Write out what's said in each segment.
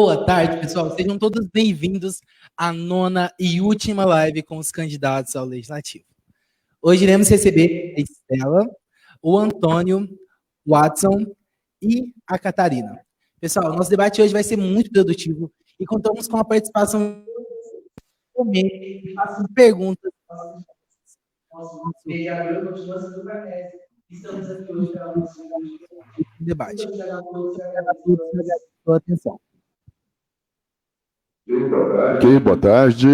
Boa tarde, pessoal. Sejam todos bem-vindos à 9ª e última live com os candidatos ao Legislativo. Hoje iremos receber a Estela, o Antônio, o Watson e a Catarina. Pessoal, nosso debate hoje vai ser muito produtivo e contamos com a participação de perguntas. Estamos aqui hoje para o debate. Sua atenção. Ok, boa tarde.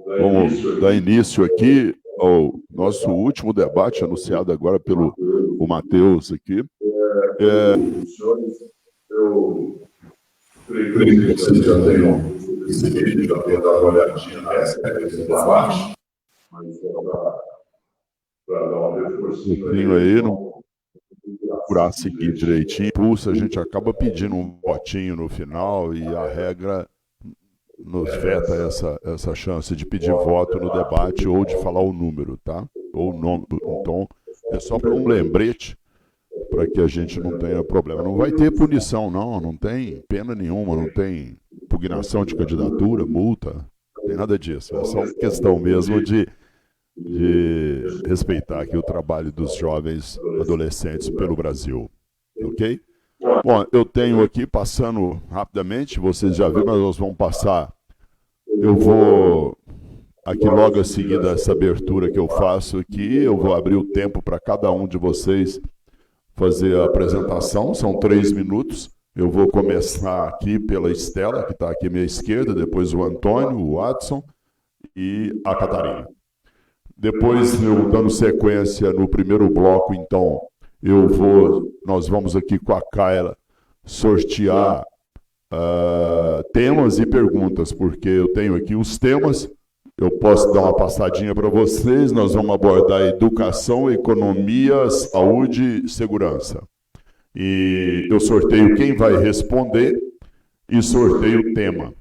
Vamos dar início aqui ao nosso último debate, anunciado agora pelo Matheus aqui. Eu creio que vocês já tenham recebido, já tenham dado uma olhadinha nessa debate, mas para dar uma reforcinho aí, não procurar seguir direitinho, pulsa, a gente acaba pedindo um votinho no final e a regra nos veta essa chance de pedir voto no debate ou de falar o número, tá? Ou o nome. Então, é só para um lembrete para que a gente não tenha problema. Não vai ter punição, não tem pena nenhuma, não tem impugnação de candidatura, multa, não tem nada disso. É só uma questão mesmo de respeitar aqui o trabalho dos jovens adolescentes pelo Brasil, ok? Bom, eu tenho aqui, passando rapidamente, vocês já viram, mas nós vamos passar, eu vou, aqui logo a seguir dessa abertura que eu faço aqui, eu vou abrir o tempo para cada um de vocês fazer a apresentação, são 3 minutos, eu vou começar aqui pela Estela, que está aqui à minha esquerda, depois o Antônio, o Watson e a Catarina. Depois, eu dando sequência no primeiro bloco, então, nós vamos aqui com a Kayla sortear temas e perguntas, porque eu tenho aqui os temas, eu posso dar uma passadinha para vocês, nós vamos abordar educação, economia, saúde e segurança. E eu sorteio quem vai responder e sorteio o tema.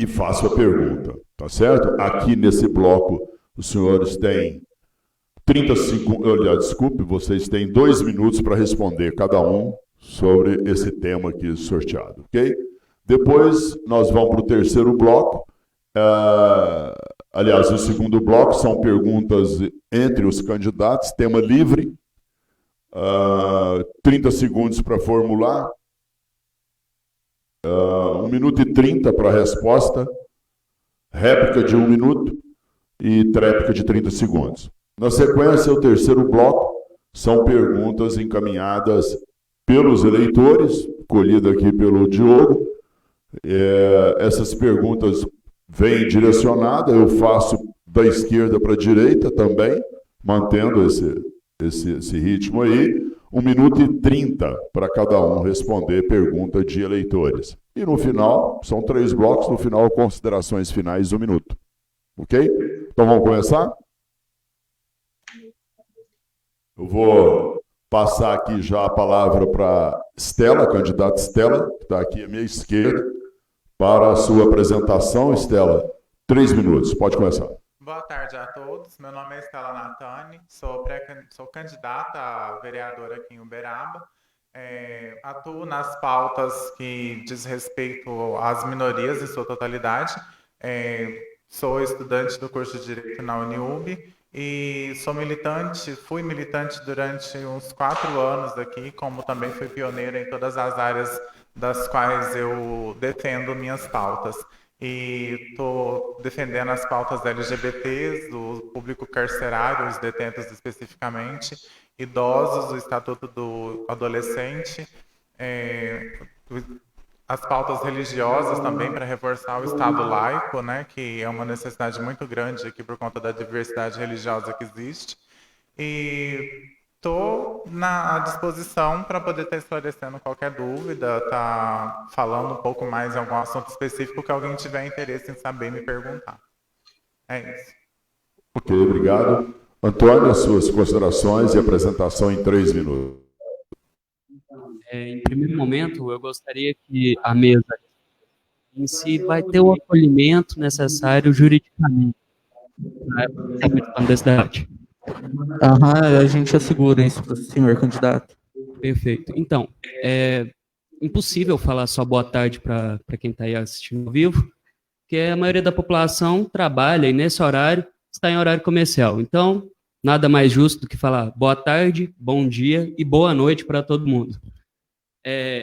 E faço a pergunta, tá certo? Aqui nesse bloco, os senhores têm 30 segundos, desculpe, vocês têm 2 minutos para responder cada um sobre esse tema aqui sorteado, ok? Depois nós vamos para o terceiro bloco. Aliás, o segundo bloco são perguntas entre os candidatos, tema livre, 30 segundos para formular, 1 minuto e 30 para a resposta, réplica de 1 minuto e tréplica de 30 segundos. Na sequência, o terceiro bloco são perguntas encaminhadas pelos eleitores, colhida aqui pelo Diogo. Essas perguntas vêm direcionadas, eu faço da esquerda para a direita também, mantendo esse ritmo aí. 1 minuto e 30 para cada um responder pergunta de eleitores. E no final, são 3 blocos, no final, considerações finais, 1 minuto. Ok? Então vamos começar? Eu vou passar aqui já a palavra para Estela, candidata Estela, que está aqui à minha esquerda, para a sua apresentação. Estela, 3 minutos, pode começar. Boa tarde a todos, meu nome é Estela Natani, sou candidata a vereadora aqui em Uberaba, atuo nas pautas que diz respeito às minorias em sua totalidade, sou estudante do curso de Direito na Uniub e fui militante durante uns 4 anos aqui, como também fui pioneira em todas as áreas das quais eu defendo minhas pautas. E estou defendendo as pautas LGBTs, do público carcerário, os detentos especificamente, idosos, o Estatuto do Adolescente, as pautas religiosas também para reforçar o Estado laico, né, que é uma necessidade muito grande aqui por conta da diversidade religiosa que existe. E estou à disposição para poder estar esclarecendo qualquer dúvida, estar falando um pouco mais em algum assunto específico que alguém tiver interesse em saber me perguntar. É isso. Ok, obrigado. Antônio, as suas considerações e apresentação em 3 minutos. Em primeiro momento, eu gostaria que a mesa em si vai ter o acolhimento necessário juridicamente para esse debate. A gente assegura isso para o senhor candidato. Perfeito. Então, impossível falar só boa tarde para quem está aí assistindo ao vivo, porque a maioria da população trabalha e nesse horário está em horário comercial. Então, nada mais justo do que falar boa tarde, bom dia e boa noite para todo mundo.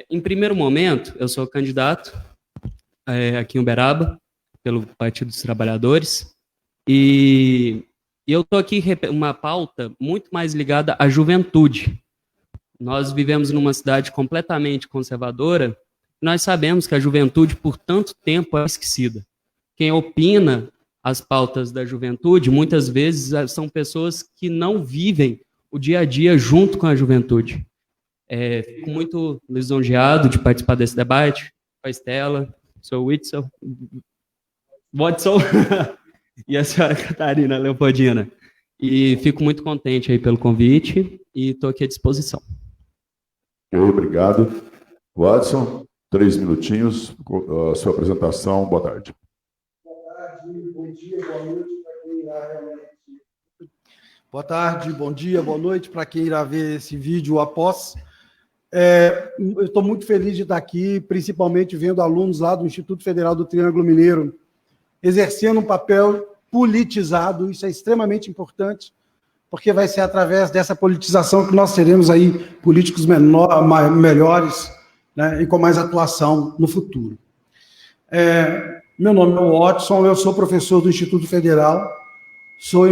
Em primeiro momento, eu sou candidato aqui em Uberaba, pelo Partido dos Trabalhadores, e eu estou aqui uma pauta muito mais ligada à juventude. Nós vivemos numa cidade completamente conservadora, nós sabemos que a juventude, por tanto tempo, é esquecida. Quem opina as pautas da juventude, muitas vezes, são pessoas que não vivem o dia a dia junto com a juventude. Fico muito lisonjeado de participar desse debate com a Estela, sou o Watson e a senhora Catarina Leopoldina. E fico muito contente aí pelo convite e estou aqui à disposição. Obrigado. Watson, 3 minutinhos, a sua apresentação. Boa tarde. Boa tarde, bom dia, boa noite para quem irá realmente. Boa tarde, bom dia, boa noite para quem irá ver esse vídeo após. Eu estou muito feliz de estar aqui, principalmente vendo alunos lá do Instituto Federal do Triângulo Mineiro exercendo um papel politizado. Isso é extremamente importante, porque vai ser através dessa politização que nós teremos aí políticos melhores, né, e com mais atuação no futuro. Meu nome é Watson, eu sou professor do Instituto Federal, sou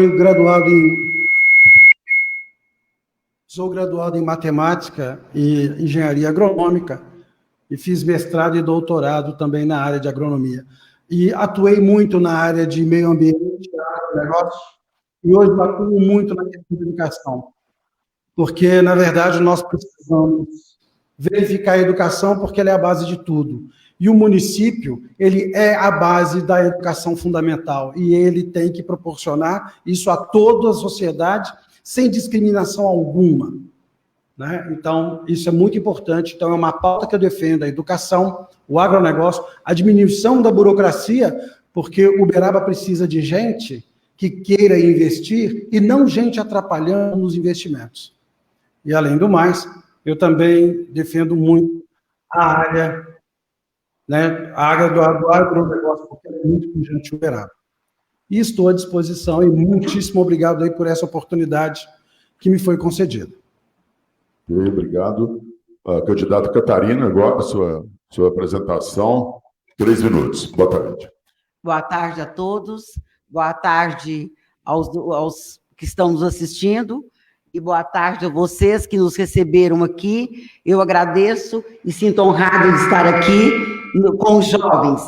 graduado em matemática e engenharia agronômica e fiz mestrado e doutorado também na área de agronomia. E atuei muito na área de meio ambiente, negócio, e hoje atuo muito na questão de educação, porque, na verdade, nós precisamos verificar a educação porque ela é a base de tudo. E o município, ele é a base da educação fundamental, e ele tem que proporcionar isso a toda a sociedade, sem discriminação alguma, né? Então, isso é muito importante. Então, é uma pauta que eu defendo, a educação, o agronegócio, a diminuição da burocracia, porque o Uberaba precisa de gente que queira investir e não gente atrapalhando nos investimentos. E, além do mais, eu também defendo muito a área, né, a área do agronegócio, porque é muito pujante Uberaba. E estou à disposição, e muitíssimo obrigado aí por essa oportunidade que me foi concedida. Obrigado. Candidato Catarina, agora a sua apresentação, 3 minutos. Boa tarde. Boa tarde a todos, boa tarde aos que estão nos assistindo, e boa tarde a vocês que nos receberam aqui. Eu agradeço e sinto honrado de estar aqui com os jovens.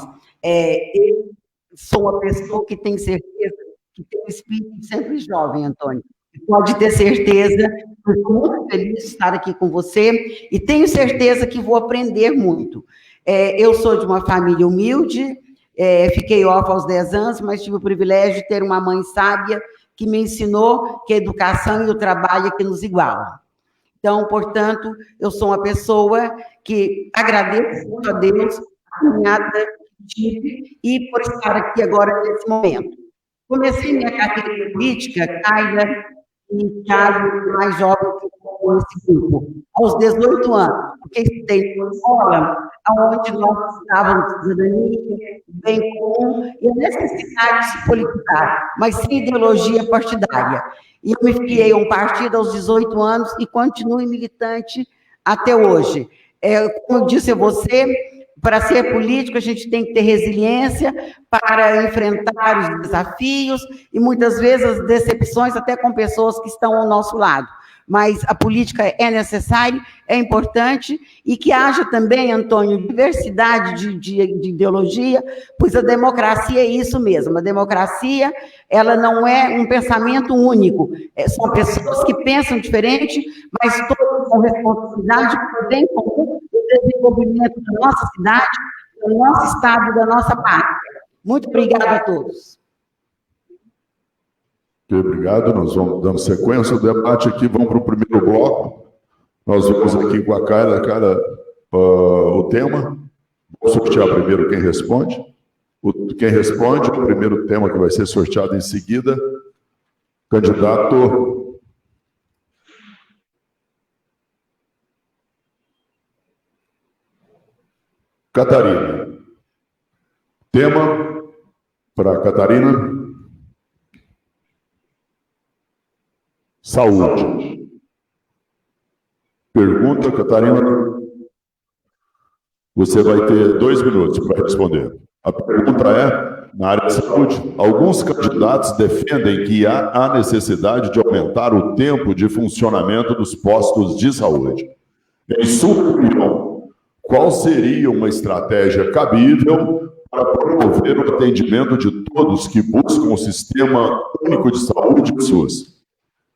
Eu sou uma pessoa que tem certeza que tem um espírito sempre jovem, Antônio. Pode ter certeza, estou muito feliz de estar aqui com você e tenho certeza que vou aprender muito. Eu sou de uma família humilde, fiquei órfã aos 10 anos, mas tive o privilégio de ter uma mãe sábia que me ensinou que a educação e o trabalho é que nos igualam. Então, portanto, eu sou uma pessoa que agradeço muito a Deus a caminhada que tive e por estar aqui agora nesse momento. Comecei minha carreira política, Kaila e Thiago, mais jovem que eu nesse grupo, aos 18 anos, porque estudei numa escola onde nós estávamos cidadania, bem comum e a necessidade de se politizar, mas sem ideologia partidária. E eu me filiei a um partido aos 18 anos e continuo militante até hoje. Como eu disse a você, para ser político, a gente tem que ter resiliência para enfrentar os desafios e, muitas vezes, as decepções até com pessoas que estão ao nosso lado. Mas a política é necessária, é importante, e que haja também, Antônio, diversidade de ideologia, pois a democracia é isso mesmo. A democracia, ela não é um pensamento único. São pessoas que pensam diferente, mas todos com responsabilidade por bem comum o desenvolvimento da nossa cidade, do nosso estado, da nossa pátria. Muito obrigada a todos. Obrigado. Nós vamos dando sequência ao debate aqui. Vamos para o primeiro bloco. Nós vamos aqui com a Carla, o tema. Vou sortear primeiro quem responde. Quem responde, o primeiro tema que vai ser sorteado em seguida. Candidato... Catarina. Tema para Catarina: saúde. Pergunta, Catarina. Você vai ter 2 minutos para responder. A pergunta é, na área de saúde, alguns candidatos defendem que há a necessidade de aumentar o tempo de funcionamento dos postos de saúde. Em sua opinião, qual seria uma estratégia cabível para promover o atendimento de todos que buscam o Sistema Único de Saúde, SUS?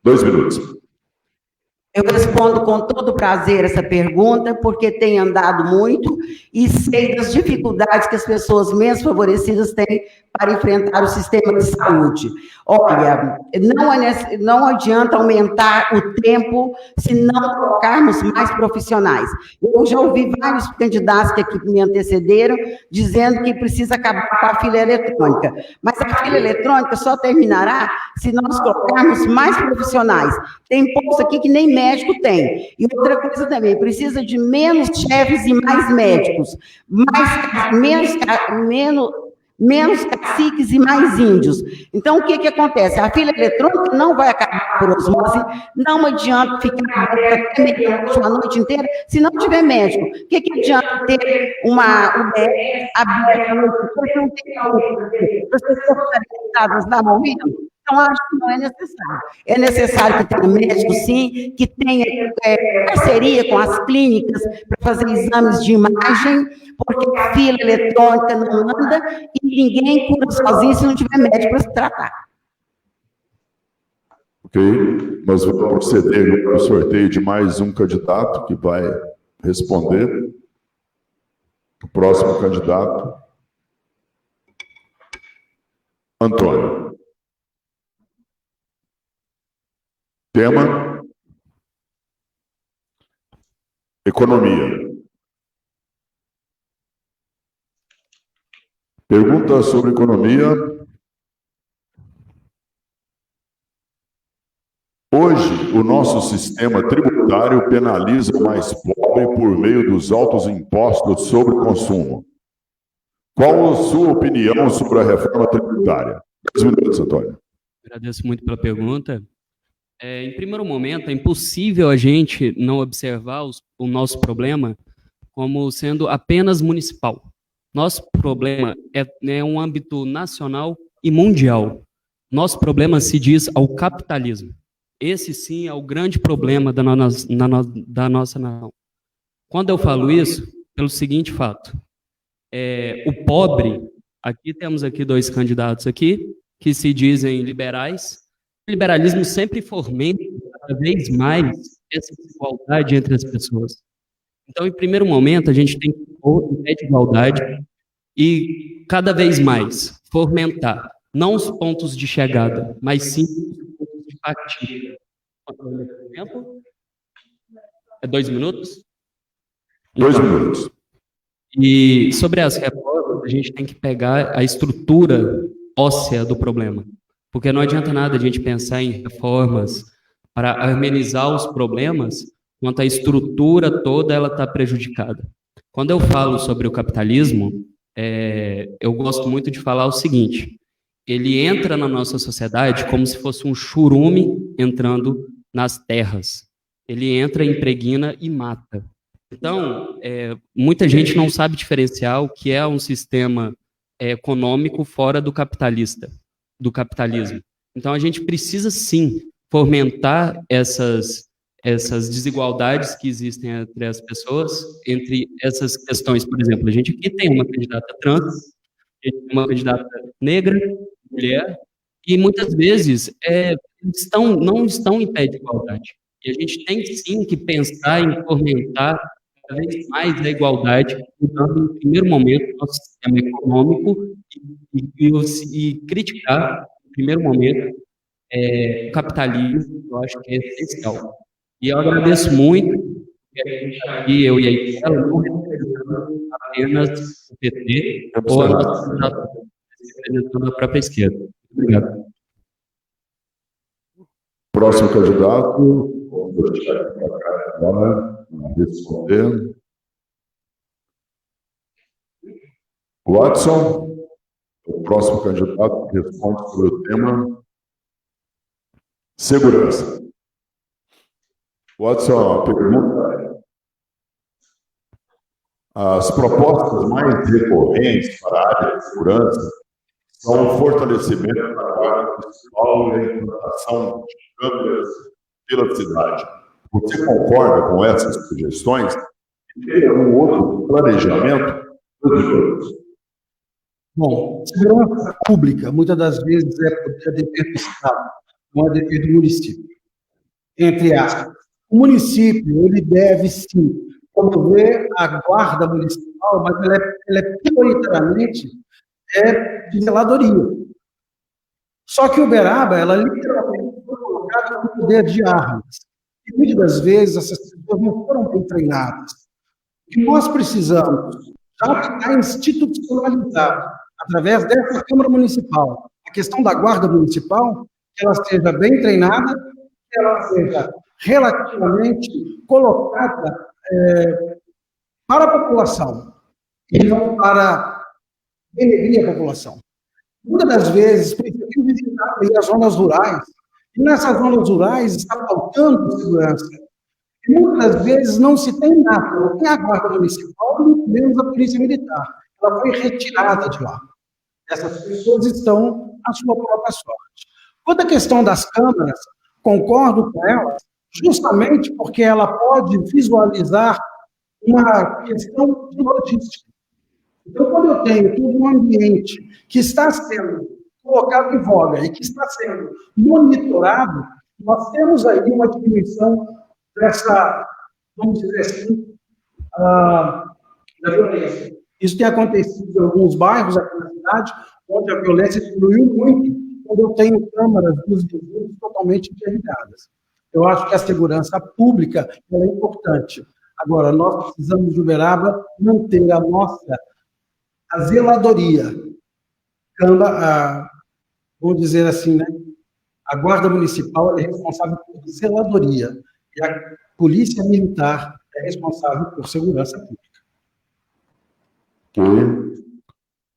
2 minutos. Eu respondo com todo prazer essa pergunta, porque tenho andado muito e sei das dificuldades que as pessoas menos favorecidas têm para enfrentar o sistema de saúde. Olha, não adianta aumentar o tempo se não colocarmos mais profissionais. Eu já ouvi vários candidatos que aqui me antecederam dizendo que precisa acabar com a fila eletrônica. Mas a fila eletrônica só terminará se nós colocarmos mais profissionais. Tem posto aqui que nem médico tem. E outra coisa também, precisa de menos chefes e mais médicos, menos caciques e mais índios. Então, o que acontece? A fila eletrônica não vai acabar por osmose, não adianta ficar até meia-noite, uma noite inteira, se não tiver médico. O que adianta ter uma UBS aberta à noite? Porque não tem saúde. As pessoas estão na morrendo. Então, acho que não é necessário. É necessário que tenha médico, sim, que tenha parceria com as clínicas para fazer exames de imagem, porque a fila eletrônica não anda e ninguém cura sozinho se não tiver médico para se tratar. Ok, nós vamos proceder ao sorteio de mais um candidato que vai responder. O próximo candidato, Antônio. Tema: economia. Pergunta sobre economia. Hoje, o nosso sistema tributário penaliza o mais pobre por meio dos altos impostos sobre o consumo. Qual a sua opinião sobre a reforma tributária? 2 minutos, Antônio. Agradeço muito pela pergunta. Em primeiro momento, é impossível a gente não observar o nosso problema como sendo apenas municipal. Nosso problema é um âmbito nacional e mundial. Nosso problema se diz ao capitalismo. Esse, sim, é o grande problema da nossa nação. Quando eu falo isso, pelo seguinte fato. O pobre, temos 2 candidatos aqui, que se dizem liberais. O liberalismo sempre fomenta cada vez mais essa desigualdade entre as pessoas. Então, em primeiro momento, a gente tem que pôr em pé de igualdade e cada vez mais fomentar, não os pontos de chegada, mas sim os pontos de partida. Tempo? 2 minutos? 2 minutos. E sobre as reformas, a gente tem que pegar a estrutura óssea do problema. Porque não adianta nada a gente pensar em reformas para amenizar os problemas, quanto a estrutura toda ela está prejudicada. Quando eu falo sobre o capitalismo, eu gosto muito de falar o seguinte: ele entra na nossa sociedade como se fosse um churume entrando nas terras. Ele entra, impregna e mata. Então, muita gente não sabe diferenciar o que é um sistema econômico fora do capitalismo. Então, a gente precisa, sim, fomentar essas desigualdades que existem entre as pessoas, entre essas questões. Por exemplo, a gente aqui tem uma candidata trans, uma candidata negra, mulher, e muitas vezes não estão em pé de igualdade. E a gente tem, sim, que pensar em fomentar cada vez mais a igualdade, mudando, em primeiro momento, nosso sistema econômico e criticar, em primeiro momento, o capitalismo, eu acho que é essencial. E eu agradeço muito que a gente está aqui, eu e a Estela, não representando apenas o PT ou a nossa candidatura, representando a própria esquerda. Obrigado. Próximo candidato, vamos deixar aqui para responder. Watson, o próximo candidato que responde sobre o tema segurança. Watson, a pergunta é: as propostas mais recorrentes para a área de segurança são o fortalecimento da guarda municipal e a implantação de câmeras pela cidade. Você concorda com essas sugestões? E tem algum outro planejamento? Bom, segurança pública, muitas das vezes, é dever do Estado, não é dever do município. Entre aspas. O município, ele deve, sim, promover a guarda municipal, mas ela é prioritariamente de zeladoria. Só que Uberaba, ela literalmente foi colocada no poder de armas. E muitas das vezes essas pessoas não foram bem treinadas. O que nós precisamos, já que está institucionalizado, através dessa Câmara Municipal, a questão da guarda municipal, que ela seja bem treinada, que ela seja relativamente colocada para a população, e não para denegrir a população. Muitas das vezes, precisamos visitar aí as zonas rurais, e nessas zonas rurais está faltando segurança. E muitas das vezes não se tem nada, não tem a guarda municipal, nem menos a polícia militar. Ela foi retirada de lá. Essas pessoas estão à sua própria sorte. Quanto à questão das câmaras, concordo com elas, justamente porque ela pode visualizar uma questão de logística. Então, quando eu tenho todo um ambiente que está sendo colocado em voga e que está sendo monitorado, nós temos aí uma diminuição dessa, vamos dizer assim, da violência. Isso tem acontecido em alguns bairros aqui na cidade, onde a violência diminuiu muito, quando eu tenho câmaras dos vizinhos totalmente interligadas. Eu acho que a segurança pública ela é importante. Agora, nós precisamos de Uberaba manter a zeladoria, vamos dizer assim, né? A Guarda Municipal é responsável por zeladoria e a Polícia Militar é responsável por segurança pública. Ok.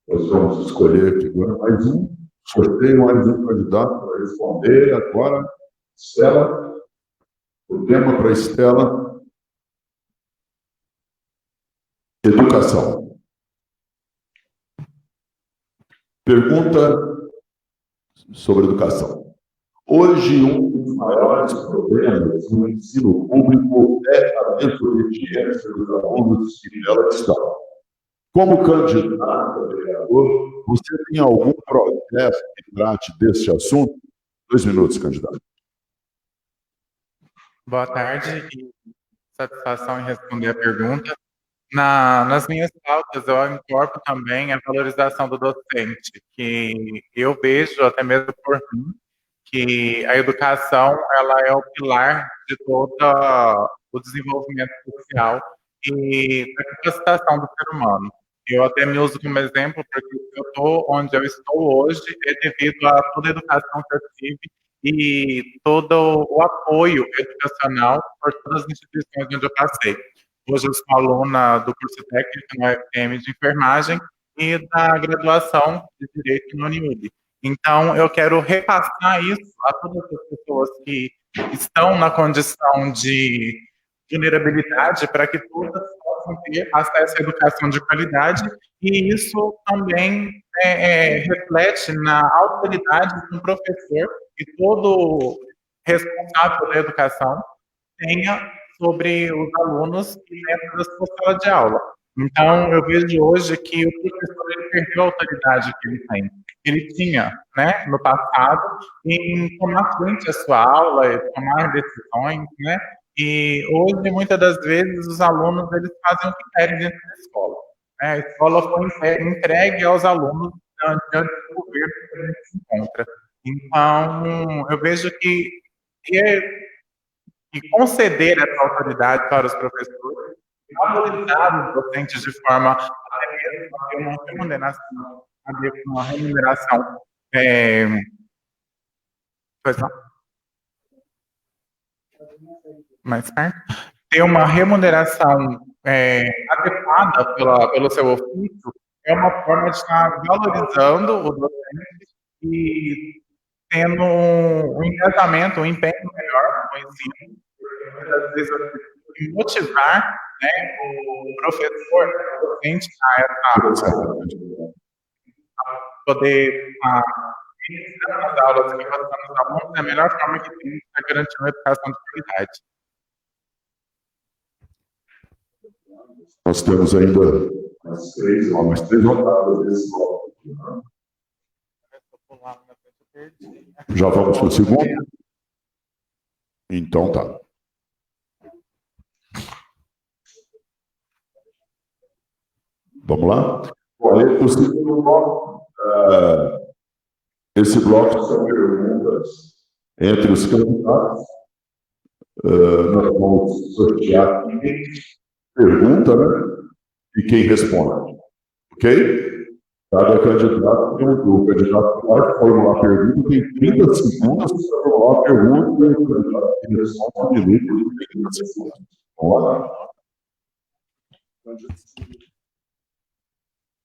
Nós vamos escolher aqui agora mais um. Sorteio mais um candidato para responder. Agora, Estela. O tema para Estela: educação. Pergunta sobre educação. Hoje, um dos maiores problemas no ensino público é a desobediência dos alunos que nela estão. Como candidato a vereador, você tem algum projeto que trate deste assunto? 2 minutos, candidato. Boa tarde e satisfação em responder a pergunta. Nas minhas pautas, eu incorporo também a valorização do docente, que eu vejo, até mesmo por mim, que a educação ela é o pilar de todo o desenvolvimento social e da capacitação do ser humano. Eu até me uso como exemplo, porque eu estou onde eu estou hoje é devido a toda a educação que eu tive e todo o apoio educacional por todas as instituições onde eu passei. Hoje eu sou aluna do curso técnico na UFM de enfermagem e da graduação de Direito no Uniud. Então, eu quero repassar isso a todas as pessoas que estão na condição de vulnerabilidade para que todas possam ter acesso à educação de qualidade e isso também reflete na autoridade do professor e todo responsável da educação tenha sobre os alunos dentro da sua sala de aula. Então, eu vejo hoje que o professor ele perdeu a autoridade que ele tem. Ele tinha, né, no passado, em tomar frente à sua aula, e tomar decisões, né, e hoje, muitas das vezes, os alunos eles fazem o que querem dentro da escola. Né? A escola foi entregue aos alunos diante do governo que a gente se encontra. Então, eu vejo que conceder essa autoridade para os professores, valorizar os docentes de forma até mesmo a ter uma remuneração mais perto, ter uma remuneração adequada pelo seu ofício, é uma forma de estar valorizando o docente e tendo um engajamento, um empenho melhor no ensino, porque muitas vezes eu tenho que motivar, né, o professor, o docente a poder ministrar as aulas e passando os alunos da melhor forma que tem para garantir uma educação de qualidade. Nós temos ainda mais três rodadas desse bloco. Já vamos para o segundo? Então tá. Vamos lá? O segundo bloco, esse bloco são perguntas entre os candidatos. Nós vamos sortear quem pergunta, né? E quem responde. Ok? Cada candidato tem o candidato que vai formular a pergunta, tem 30 segundos para formular a pergunta e o candidato que responde 1 minuto e 30 segundos. Vamos lá?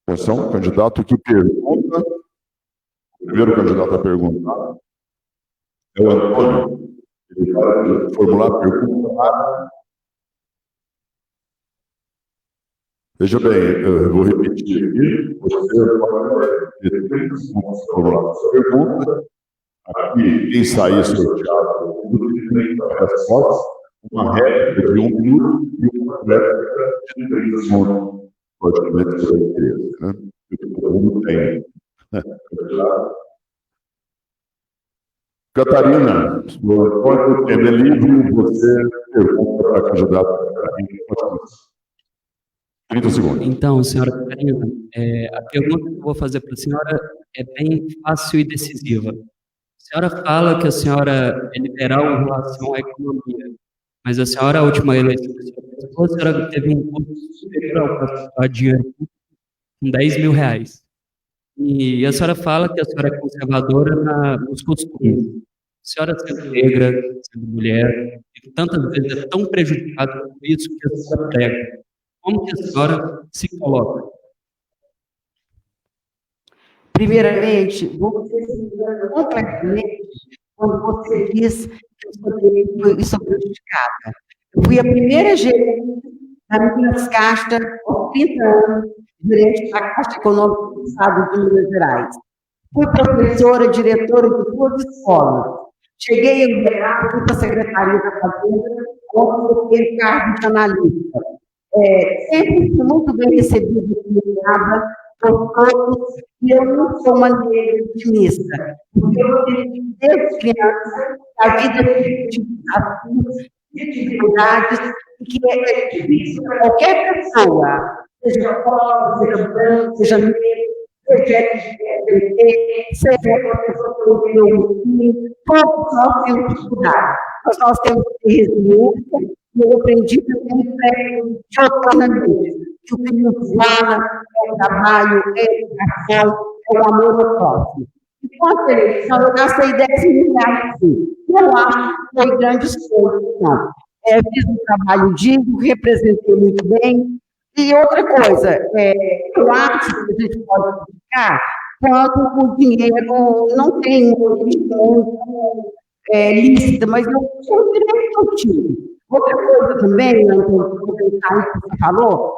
Atenção, candidato que pergunta. O primeiro candidato a perguntar é o Antônio. Ele vai formular a pergunta. Veja bem, eu vou repetir aqui. Você pode ter 30 segundos para formular a sua pergunta. Aqui, quem sair sorteado, tem 30 respostas, uma réplica de 1 minuto e uma réplica de 30 segundos. Logicamente, isso é interesse, né? Todo mundo tem. Catarina, o tema é livre, você pergunta para a candidata Catarina. 30 segundos. Então, senhora Catarina, a pergunta que eu vou fazer para a senhora é bem fácil e decisiva. A senhora fala que a senhora é liberal em relação à economia, mas a senhora, a última eleição que a senhora teve um custo superior para dinheiro com 10 mil reais. E a senhora fala que a senhora é conservadora nos costumes. A senhora sendo negra, sendo mulher, e tantas vezes é tão prejudicada por isso que a senhora prega. Como que a senhora se coloca? Primeiramente, você se engana completamente quando você diz que eu sou prejudicada. Eu fui a primeira gerente da Minas Casta, aos 30 anos, gerente da Caixa Econômica do Estado de Minas Gerais. Fui professora, diretora de 2 escolas. Cheguei a liderar, fui para a Secretaria da Fazenda, onde eu fiquei cargo de analista. Sempre fui muito bem recebida e cuidada por todos, e eu não sou uma negra otimista, porque eu acredito desde criança que a vida tem desafios, dificuldades, e que é difícil para qualquer pessoa, seja pobre, seja branco, seja negro, seja LGBT, seja uma pessoa que não tem um filho, todos nós temos dificuldade, mas nós temos que ter resiliência. Eu aprendi também de autonomia, que o que nos fala é o trabalho, é a educação, é o amor ao próximo. E com a eleição, eu gastei 10 mil reais, sim. Eu acho que foi grande esforço, não. Fiz um trabalho digno, representei muito bem. E outra coisa, eu acho que a gente pode ficar quando o dinheiro não tem muito lícita, mas eu sou um direito que eu tive. Outra coisa também, Antônio, que você falou,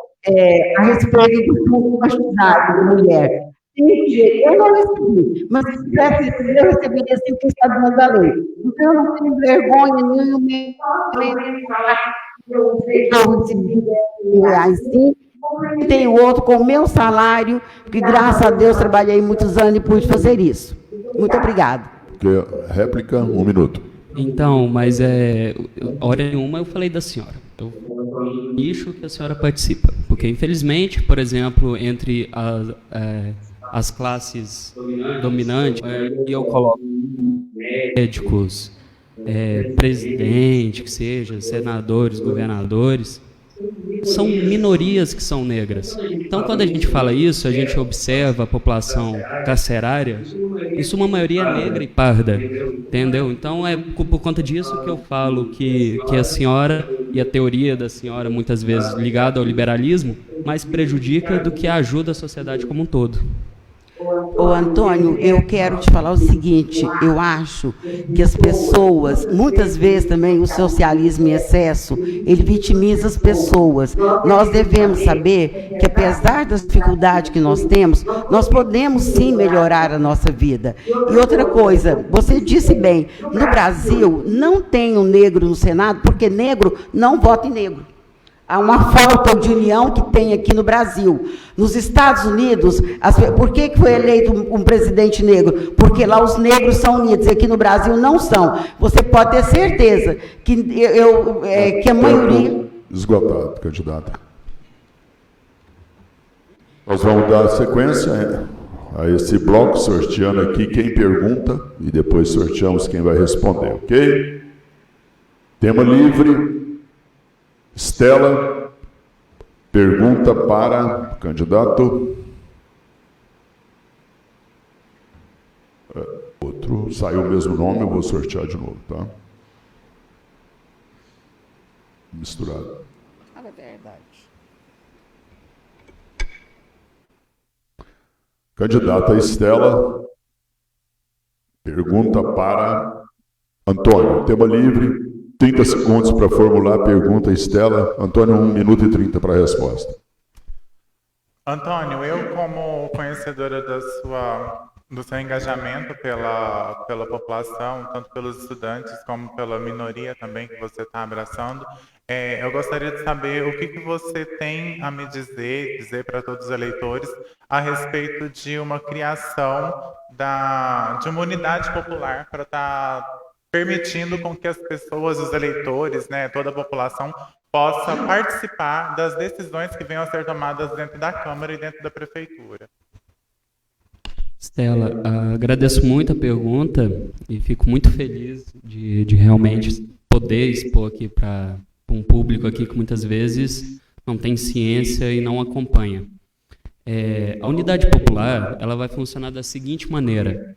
a respeito do fundo partidário da mulher. Eu não recebi, mas se tivesse recebido, eu receberia assim, porque está dentro da lei. Então, eu não tenho vergonha nenhuma de falar que eu recebi 10 mil reais, sim. E tem outro com o meu salário, porque, graças a Deus, trabalhei muitos anos e pude fazer isso. Muito obrigada. Réplica, 1 minuto. Então, mas hora nenhuma eu falei da senhora. Eu falei nicho que a senhora participa. Porque, infelizmente, por exemplo, entre as classes dominantes, eu coloco médicos, presidente, que seja, senadores, governadores, são minorias que são negras. Então, quando a gente fala isso, a gente observa a população carcerária, em sua maioria é negra e parda, entendeu? Então, é por conta disso que eu falo que a senhora, e a teoria da senhora, muitas vezes ligada ao liberalismo, mais prejudica do que ajuda a sociedade como um todo. Ô, Antônio, eu quero te falar o seguinte, eu acho que as pessoas, muitas vezes também o socialismo em excesso, ele vitimiza as pessoas. Nós devemos saber que, apesar das dificuldades que nós temos, nós podemos sim melhorar a nossa vida. E outra coisa, você disse bem, no Brasil não tem um negro no Senado, porque negro não vota em negro. Há uma falta de união que tem aqui no Brasil. Nos Estados Unidos, por que foi eleito um presidente negro? Porque lá os negros são unidos, e aqui no Brasil não são. Você pode ter certeza que a maioria... Esgotado, candidata. Nós vamos dar sequência a esse bloco, sorteando aqui quem pergunta, e depois sorteamos quem vai responder, ok? Tema livre. Estela, pergunta para o candidato. Outro, saiu o mesmo nome, eu vou sortear de novo, tá? Misturado. Fala a verdade. Candidata Estela, pergunta para Antônio. Tema livre. 30 segundos para formular a pergunta, Estela. Antônio, 1 minuto e 30 para a resposta. Antônio, eu como conhecedora do seu engajamento pela população, tanto pelos estudantes como pela minoria também que você está abraçando, eu gostaria de saber o que você tem a me dizer para todos os eleitores a respeito de uma criação de uma unidade popular para estar permitindo com que as pessoas, os eleitores, né, toda a população, possa participar das decisões que venham a ser tomadas dentro da Câmara e dentro da Prefeitura. Estela, agradeço muito a pergunta e fico muito feliz de realmente poder expor aqui para um público aqui que muitas vezes não tem ciência e não acompanha. A unidade popular, ela vai funcionar da seguinte maneira.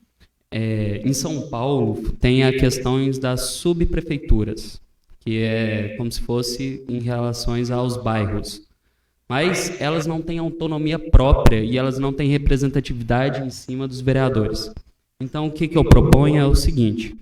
Em São Paulo, tem a questão das subprefeituras, que é como se fosse em relação aos bairros. Mas elas não têm autonomia própria e elas não têm representatividade em cima dos vereadores. Então, o que eu proponho é o seguinte,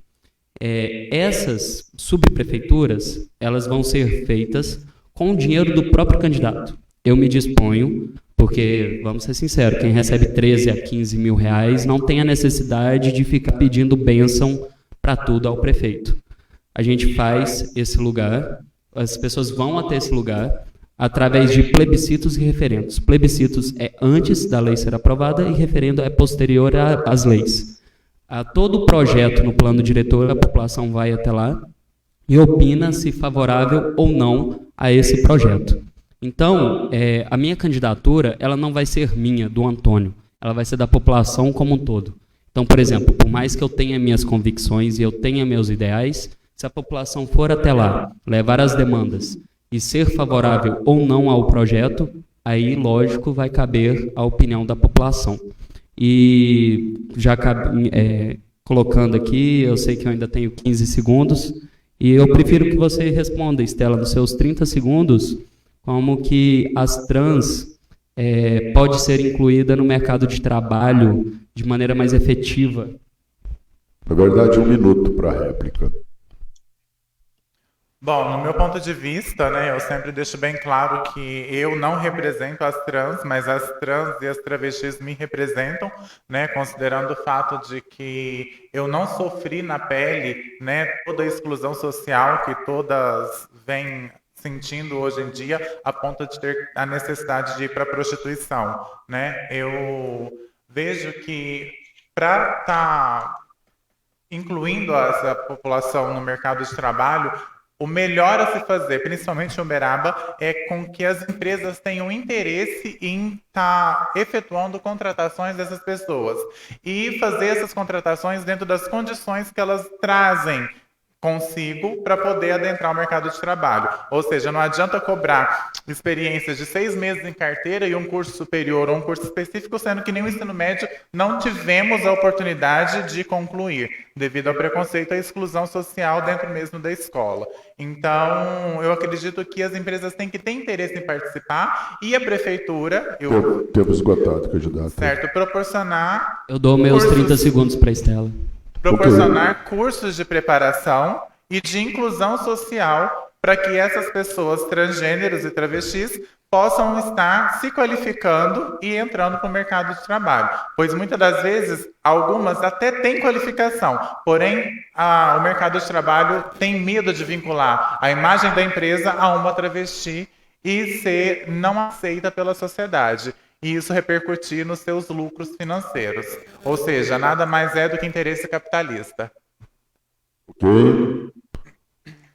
essas subprefeituras, elas vão ser feitas com o dinheiro do próprio candidato. Eu me disponho, porque, vamos ser sinceros, quem recebe 13 a 15 mil reais não tem a necessidade de ficar pedindo bênção para tudo ao prefeito. A gente faz esse lugar, as pessoas vão até esse lugar através de plebiscitos e referendos. Plebiscitos é antes da lei ser aprovada e referendo é posterior às leis. A todo projeto no plano diretor, a população vai até lá e opina se favorável ou não a esse projeto. Então, a minha candidatura, ela não vai ser minha, do Antônio, ela vai ser da população como um todo. Então, por exemplo, por mais que eu tenha minhas convicções e eu tenha meus ideais, se a população for até lá, levar as demandas e ser favorável ou não ao projeto, aí, lógico, vai caber a opinião da população. E já colocando aqui, eu sei que eu ainda tenho 15 segundos, e eu prefiro que você responda, Estela, nos seus 30 segundos, como que as trans pode ser incluída no mercado de trabalho de maneira mais efetiva. Na verdade, 1 minuto para a réplica. Bom, no meu ponto de vista, né, eu sempre deixo bem claro que eu não represento as trans, mas as trans e as travestis me representam, né, considerando o fato de que eu não sofri na pele, né, toda a exclusão social que todas vêm sentindo hoje em dia, a ponto de ter a necessidade de ir para a prostituição, né? Eu vejo que para estar incluindo essa população no mercado de trabalho, o melhor a se fazer, principalmente em Uberaba, é com que as empresas tenham interesse em estar efetuando contratações dessas pessoas e fazer essas contratações dentro das condições que elas trazem consigo para poder adentrar o mercado de trabalho. Ou seja, não adianta cobrar experiências de 6 meses em carteira e um curso superior ou um curso específico, sendo que nem o ensino médio não tivemos a oportunidade de concluir, devido ao preconceito e à exclusão social dentro mesmo da escola. Então, eu acredito que as empresas têm que ter interesse em participar e a prefeitura, Tempo esgotado, candidato. certo, proporcionar Eu dou meus cursos- 30 segundos para a Estela. proporcionar cursos de preparação e de inclusão social para que essas pessoas transgêneros e travestis possam estar se qualificando e entrando para o mercado de trabalho. Pois muitas das vezes, algumas até têm qualificação, porém o mercado de trabalho tem medo de vincular a imagem da empresa a uma travesti e ser não aceita pela sociedade. E isso repercutir nos seus lucros financeiros. Ou seja, nada mais é do que interesse capitalista. Ok.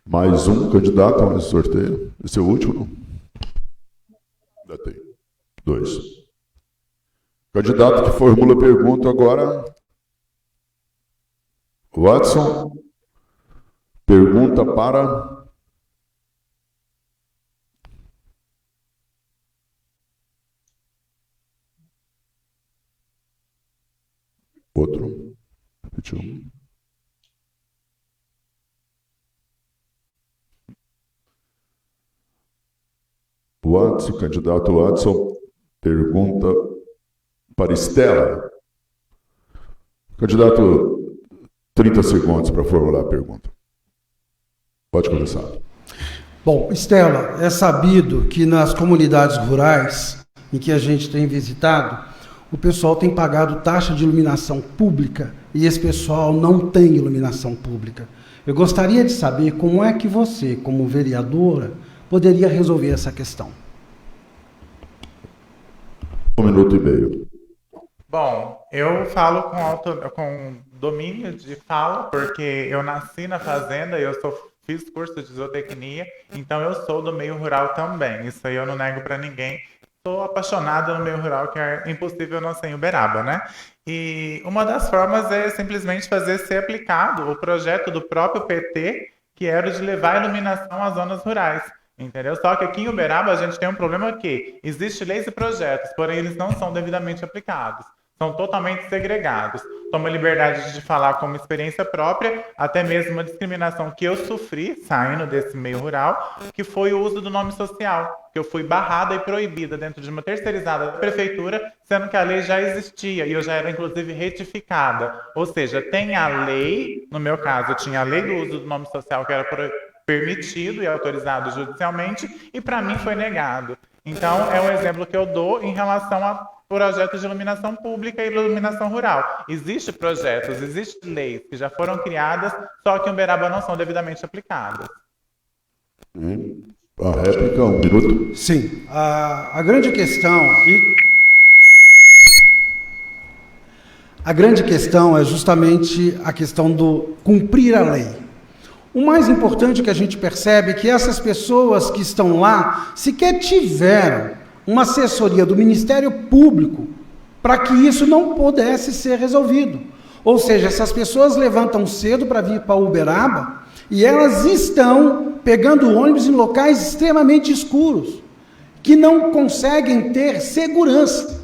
Mais um candidato a esse sorteio. Esse é o último? Ainda tem. 2. Candidato que formula a pergunta agora. Watson. Pergunta para... Outro. Repetiu. Watson, candidato Watson, pergunta para Estela. Candidato, 30 segundos para formular a pergunta. Pode começar. Bom, Estela, é sabido que nas comunidades rurais em que a gente tem visitado, o pessoal tem pagado taxa de iluminação pública e esse pessoal não tem iluminação pública. Eu gostaria de saber como é que você, como vereadora, poderia resolver essa questão. 1 minuto e meio. Bom, eu falo com domínio de fala, porque eu nasci na fazenda, fiz curso de zootecnia, então eu sou do meio rural também. Isso aí eu não nego para ninguém. Sou apaixonada no meio rural, que é impossível não ser em Uberaba, né? E uma das formas é simplesmente fazer ser aplicado o projeto do próprio PT, que era o de levar a iluminação às zonas rurais. Entendeu? Só que aqui em Uberaba a gente tem um problema que existe leis e projetos, porém eles não são devidamente aplicados. São totalmente segregados. Tomo a liberdade de falar como experiência própria, até mesmo uma discriminação que eu sofri saindo desse meio rural, que foi o uso do nome social, que eu fui barrada e proibida dentro de uma terceirizada da prefeitura, sendo que a lei já existia e eu já era inclusive retificada. Ou seja, tem a lei, no meu caso, eu tinha a lei do uso do nome social que era permitido e autorizado judicialmente, e para mim foi negado. Então, é um exemplo que eu dou em relação a projetos de iluminação pública e iluminação rural. Existem projetos, existem leis que já foram criadas, só que em Uberaba não são devidamente aplicadas. A réplica, 1 minuto. Sim, a grande questão... A grande questão é justamente a questão do cumprir a lei. O mais importante que a gente percebe é que essas pessoas que estão lá sequer tiveram uma assessoria do Ministério Público para que isso não pudesse ser resolvido. Ou seja, essas pessoas levantam cedo para vir para Uberaba e elas estão pegando ônibus em locais extremamente escuros, que não conseguem ter segurança.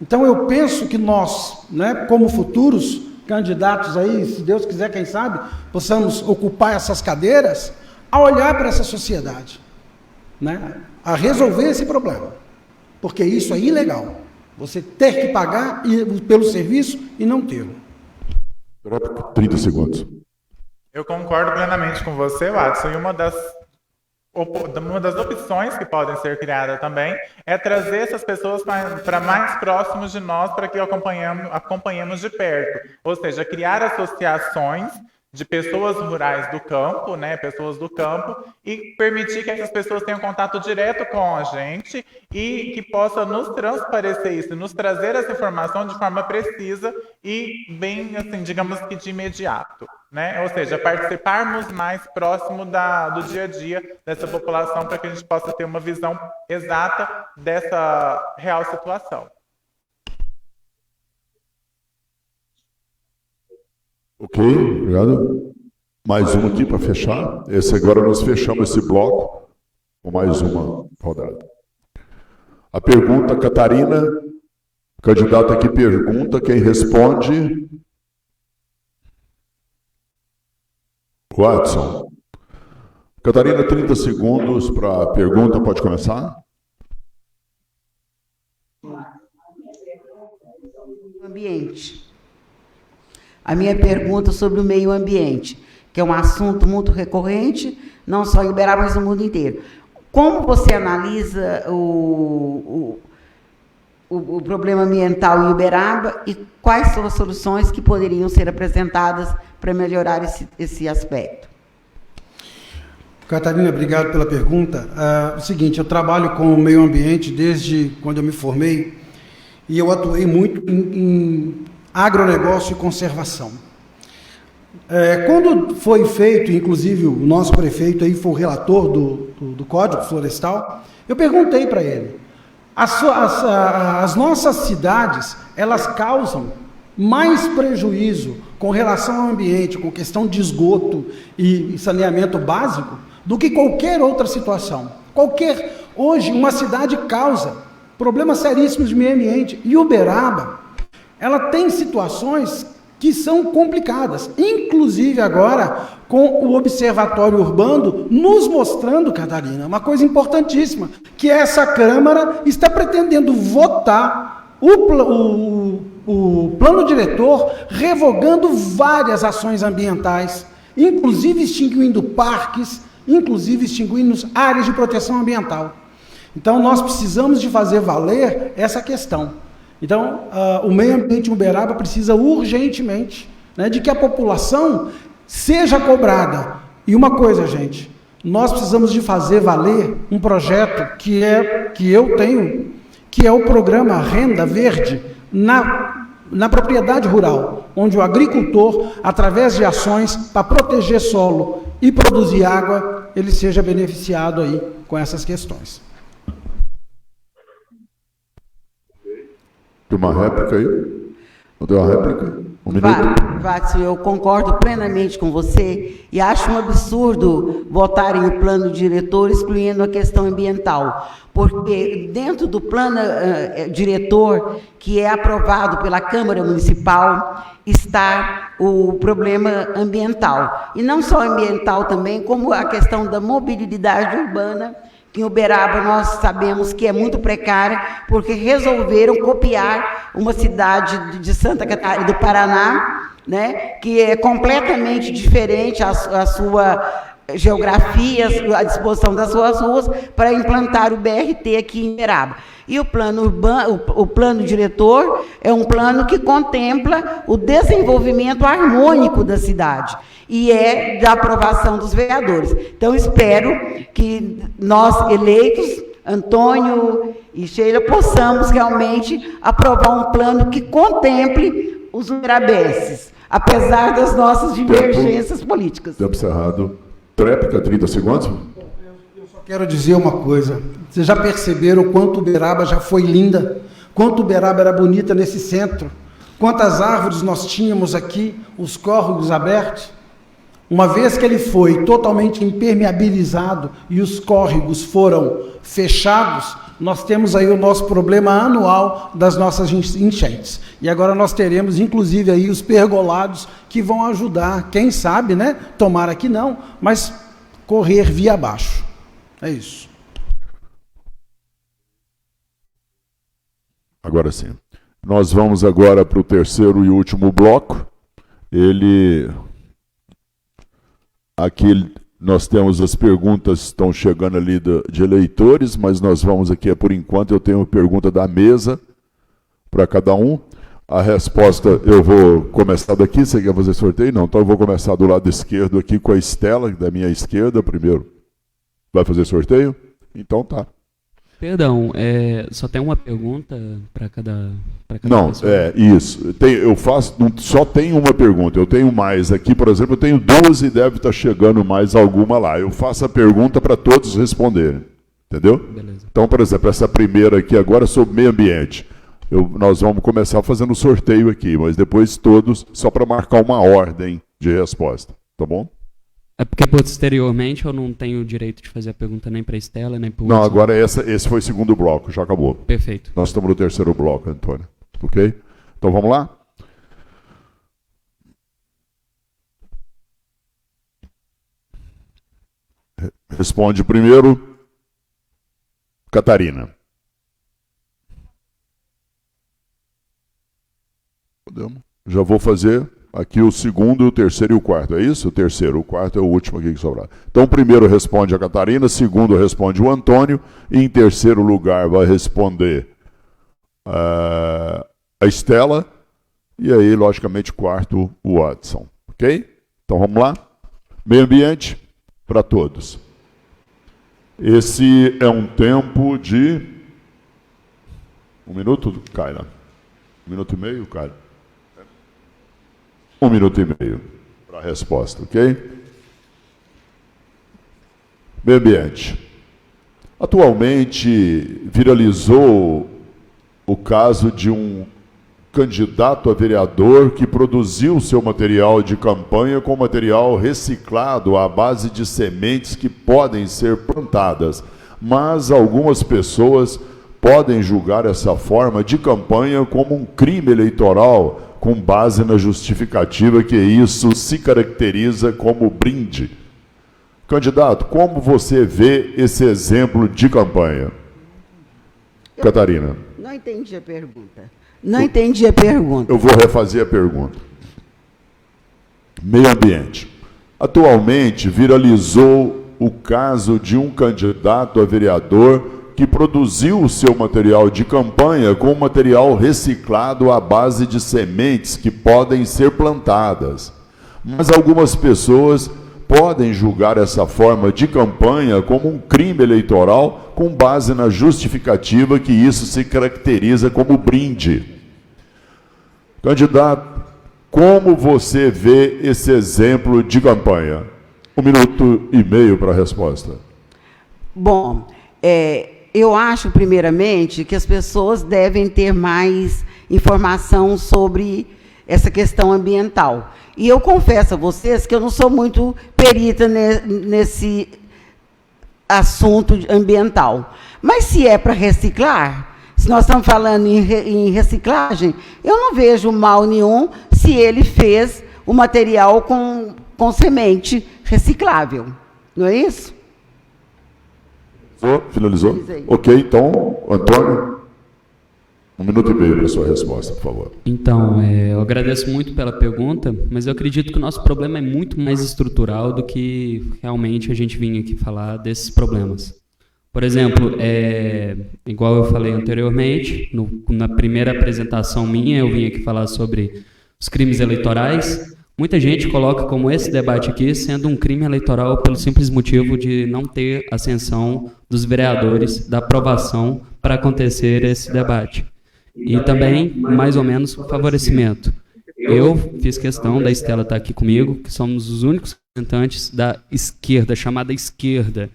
Então eu penso que nós, né, como futuros candidatos aí, se Deus quiser, quem sabe, possamos ocupar essas cadeiras, a olhar para essa sociedade, né, a resolver esse problema, porque isso é ilegal, você ter que pagar pelo serviço e não tê-lo. 30 segundos. Eu concordo plenamente com você, Watson, e uma das opções que podem ser criadas também é trazer essas pessoas para mais próximos de nós, para que acompanhemos de perto. Ou seja, criar associações de pessoas rurais do campo, né, pessoas do campo, e permitir que essas pessoas tenham contato direto com a gente e que possa nos transparecer isso, nos trazer essa informação de forma precisa e bem, assim, digamos que de imediato, né? Ou seja, participarmos mais próximo do dia a dia dessa população para que a gente possa ter uma visão exata dessa real situação. Ok, obrigado. Mais uma aqui para fechar. Esse agora nós fechamos esse bloco com mais uma rodada. A pergunta, Catarina, candidata aqui pergunta, quem responde? Watson. Catarina, 30 segundos para a pergunta, pode começar? Ambiente. A minha pergunta sobre o meio ambiente, que é um assunto muito recorrente, não só em Uberaba, mas no mundo inteiro. Como você analisa o problema ambiental em Uberaba e quais são as soluções que poderiam ser apresentadas para melhorar esse aspecto? Catarina, obrigado pela pergunta. O seguinte, eu trabalho com o meio ambiente desde quando eu me formei e eu atuei muito em agronegócio e conservação. Quando foi feito, inclusive o nosso prefeito aí foi o relator do Código Florestal, eu perguntei para ele, as nossas cidades, elas causam mais prejuízo com relação ao ambiente, com questão de esgoto e saneamento básico, do que qualquer outra situação. Hoje, uma cidade causa problemas seríssimos de meio ambiente. E Uberaba, ela tem situações que são complicadas, inclusive agora com o Observatório Urbano nos mostrando, Catarina, uma coisa importantíssima, que essa Câmara está pretendendo votar o plano diretor revogando várias ações ambientais, inclusive extinguindo parques, inclusive extinguindo áreas de proteção ambiental. Então, nós precisamos de fazer valer essa questão. Então, o meio ambiente em Uberaba precisa urgentemente, né, de que a população seja cobrada. E uma coisa, gente, nós precisamos de fazer valer um projeto que eu tenho, que é o programa Renda Verde na propriedade rural, onde o agricultor, através de ações para proteger solo e produzir água, ele seja beneficiado aí com essas questões. Tem uma réplica aí? Não tem uma réplica? Um minuto? Watson, eu concordo plenamente com você e acho um absurdo votarem o plano diretor excluindo a questão ambiental, porque dentro do plano diretor que é aprovado pela Câmara Municipal está o problema ambiental, e não só ambiental também, como a questão da mobilidade urbana, que em Uberaba nós sabemos que é muito precária, porque resolveram copiar uma cidade de Santa Catarina, do Paraná, né, que é completamente diferente a sua geografia, a disposição das suas ruas, para implantar o BRT aqui em Uberaba. E o plano urbano, o plano diretor é um plano que contempla o desenvolvimento harmônico da cidade e é da aprovação dos vereadores. Então, espero que nós, eleitos, Antônio e Sheila, possamos realmente aprovar um plano que contemple os uberabenses, apesar das nossas divergências políticas. Tempo encerrado. Tréplica, 30 segundos. Eu só quero dizer uma coisa. Vocês já perceberam o quanto Uberaba já foi linda? Quanto Uberaba era bonita nesse centro? Quantas árvores nós tínhamos aqui, os córregos abertos? Uma vez que ele foi totalmente impermeabilizado e os córregos foram fechados, nós temos aí o nosso problema anual das nossas enchentes. E agora nós teremos, inclusive, aí os pergolados que vão ajudar, quem sabe, né? Tomara que não, mas correr via abaixo. É isso. Agora sim. Nós vamos agora para o terceiro e último bloco. Aqui nós temos as perguntas que estão chegando ali de eleitores, mas nós vamos aqui, por enquanto, eu tenho pergunta da mesa para cada um. A resposta, eu vou começar daqui, você quer fazer sorteio? Não, então eu vou começar do lado esquerdo aqui com a Estela, da minha esquerda, primeiro. Vai fazer sorteio? Então tá. Perdão, só tem uma pergunta para cada não, pessoa? Isso. Só tem uma pergunta. Eu tenho mais aqui, por exemplo, eu tenho 12 e deve estar chegando mais alguma lá. Eu faço a pergunta para todos responderem. Entendeu? Beleza. Então, por exemplo, essa primeira aqui agora é sobre meio ambiente. Nós vamos começar fazendo sorteio aqui, mas depois todos, só para marcar uma ordem de resposta. Tá bom? É porque posteriormente eu não tenho o direito de fazer a pergunta nem para a Estela, nem para o Não, Hudson. agora esse foi o segundo bloco, já acabou. Perfeito. Nós estamos no terceiro bloco, Antônio. Ok? Então vamos lá? Responde primeiro, Catarina. Podemos? Já vou fazer aqui o segundo, o terceiro e o quarto. É isso? O terceiro, o quarto é o último aqui que sobrar. Então, o primeiro responde a Catarina, segundo responde o Antônio, e em terceiro lugar vai responder a Estela, e aí, logicamente, quarto, o Hudson. Ok? Então, vamos lá? Meio ambiente para todos. Esse é um tempo de 1 minuto, Kaila? 1 minuto e meio, Kaila? 1 minuto e meio para a resposta, ok? Meio ambiente. Atualmente, viralizou o caso de um candidato a vereador que produziu seu material de campanha com material reciclado à base de sementes que podem ser plantadas, mas algumas pessoas podem julgar essa forma de campanha como um crime eleitoral, com base na justificativa que isso se caracteriza como brinde. Candidato, como você vê esse exemplo de campanha? Catarina. Não entendi a pergunta. Não entendi a pergunta. Eu vou refazer a pergunta. Meio ambiente. Atualmente, viralizou o caso de um candidato a vereador que produziu o seu material de campanha com material reciclado à base de sementes que podem ser plantadas. Mas algumas pessoas podem julgar essa forma de campanha como um crime eleitoral com base na justificativa que isso se caracteriza como brinde. Candidato, como você vê esse exemplo de campanha? 1 minuto e meio para a resposta. Bom, eu acho, primeiramente, que as pessoas devem ter mais informação sobre essa questão ambiental. E eu confesso a vocês que eu não sou muito perita nesse assunto ambiental. Mas se é para reciclar, se nós estamos falando em reciclagem, eu não vejo mal nenhum se ele fez o material com semente reciclável. Não é isso? Finalizou? Finalizei. Ok, então, Antônio, 1 minuto e meio para a sua resposta, por favor. Então, eu agradeço muito pela pergunta, mas eu acredito que o nosso problema é muito mais estrutural do que realmente a gente vinha aqui falar desses problemas. Por exemplo, igual eu falei anteriormente, na primeira apresentação minha, eu vim aqui falar sobre os crimes eleitorais. Muita gente coloca como esse debate aqui sendo um crime eleitoral pelo simples motivo de não ter ascensão dos vereadores, da aprovação para acontecer esse debate. E também, mais ou menos, favorecimento. Eu fiz questão da Estela estar aqui comigo, que somos os únicos representantes da esquerda, chamada esquerda.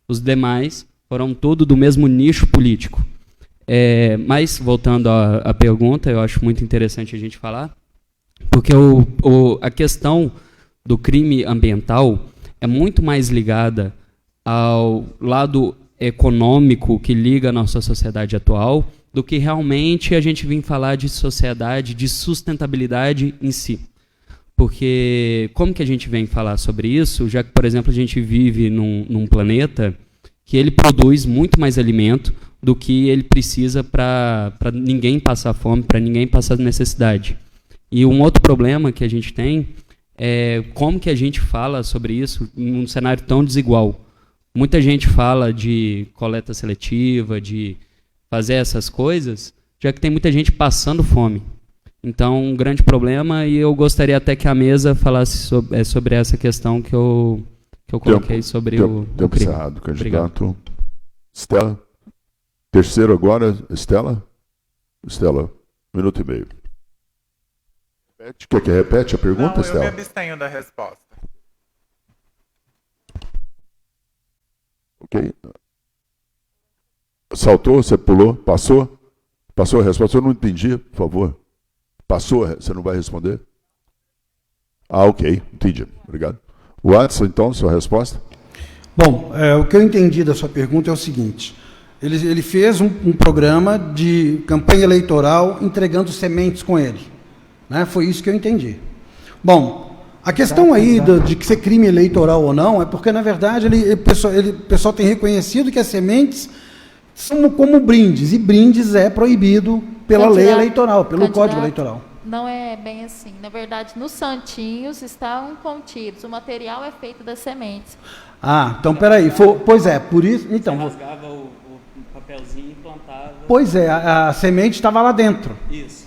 Os demais foram todos do mesmo nicho político. Mas, voltando à pergunta, eu acho muito interessante a gente falar, porque a questão do crime ambiental é muito mais ligada ao lado econômico que liga a nossa sociedade atual do que realmente a gente vir falar de sociedade, de sustentabilidade em si. Porque como que a gente vem falar sobre isso, já que, por exemplo, a gente vive num planeta que ele produz muito mais alimento do que ele precisa para ninguém passar fome, para ninguém passar necessidade. E um outro problema que a gente tem é como que a gente fala sobre isso num cenário tão desigual. Muita gente fala de coleta seletiva, de fazer essas coisas, já que tem muita gente passando fome. Então, um grande problema, e eu gostaria até que a mesa falasse sobre essa questão que eu coloquei sobre o tempo crime. encerrado, candidato. Obrigado. Estela. Terceiro agora, Estela. Estela, 1 minuto e meio. Quer que repete a pergunta, Não, Estela? eu me abstenho da resposta. Ok. Saltou, você pulou, passou? Passou a resposta? Eu não entendi, por favor. Passou, você não vai responder? Ah, ok, entendi. Obrigado. Watson, então, sua resposta? Bom, o que eu entendi da sua pergunta é o seguinte: ele fez um programa de campanha eleitoral entregando sementes com ele, né? Foi isso que eu entendi. Bom, a questão aí de que ser crime eleitoral ou não é porque, na verdade, o pessoal tem reconhecido que as sementes são como brindes, e brindes é proibido pela lei eleitoral, pelo Código Eleitoral. Não é bem assim. Na verdade, nos santinhos estão contidos. O material é feito das sementes. Ah, então peraí. Pois é, por isso. Então, Você rasgava o papelzinho e plantava. Pois é, a semente estava lá dentro.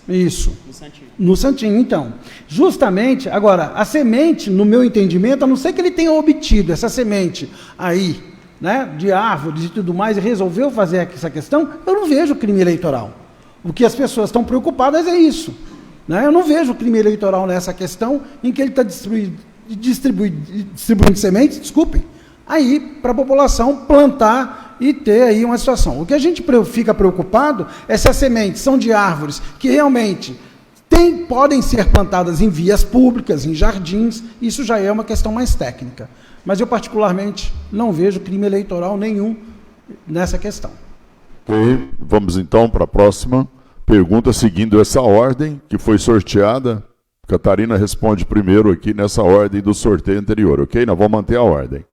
Isso. No santinho. No santinho, então. Justamente, agora, a semente, no meu entendimento, a não ser que ele tenha obtido essa semente aí, né, de árvores e tudo mais, e resolveu fazer essa questão, eu não vejo crime eleitoral. O que as pessoas estão preocupadas é isso. Né? Eu não vejo crime eleitoral nessa questão em que ele está distribuindo sementes, desculpem, aí para a população plantar e ter aí uma situação. O que a gente fica preocupado é se as sementes são de árvores que realmente podem ser plantadas em vias públicas, em jardins, isso já é uma questão mais técnica. Mas eu, particularmente, não vejo crime eleitoral nenhum nessa questão. Ok, vamos então para a próxima pergunta, seguindo essa ordem que foi sorteada. Catarina responde primeiro aqui nessa ordem do sorteio anterior, ok? Nós vamos manter a ordem.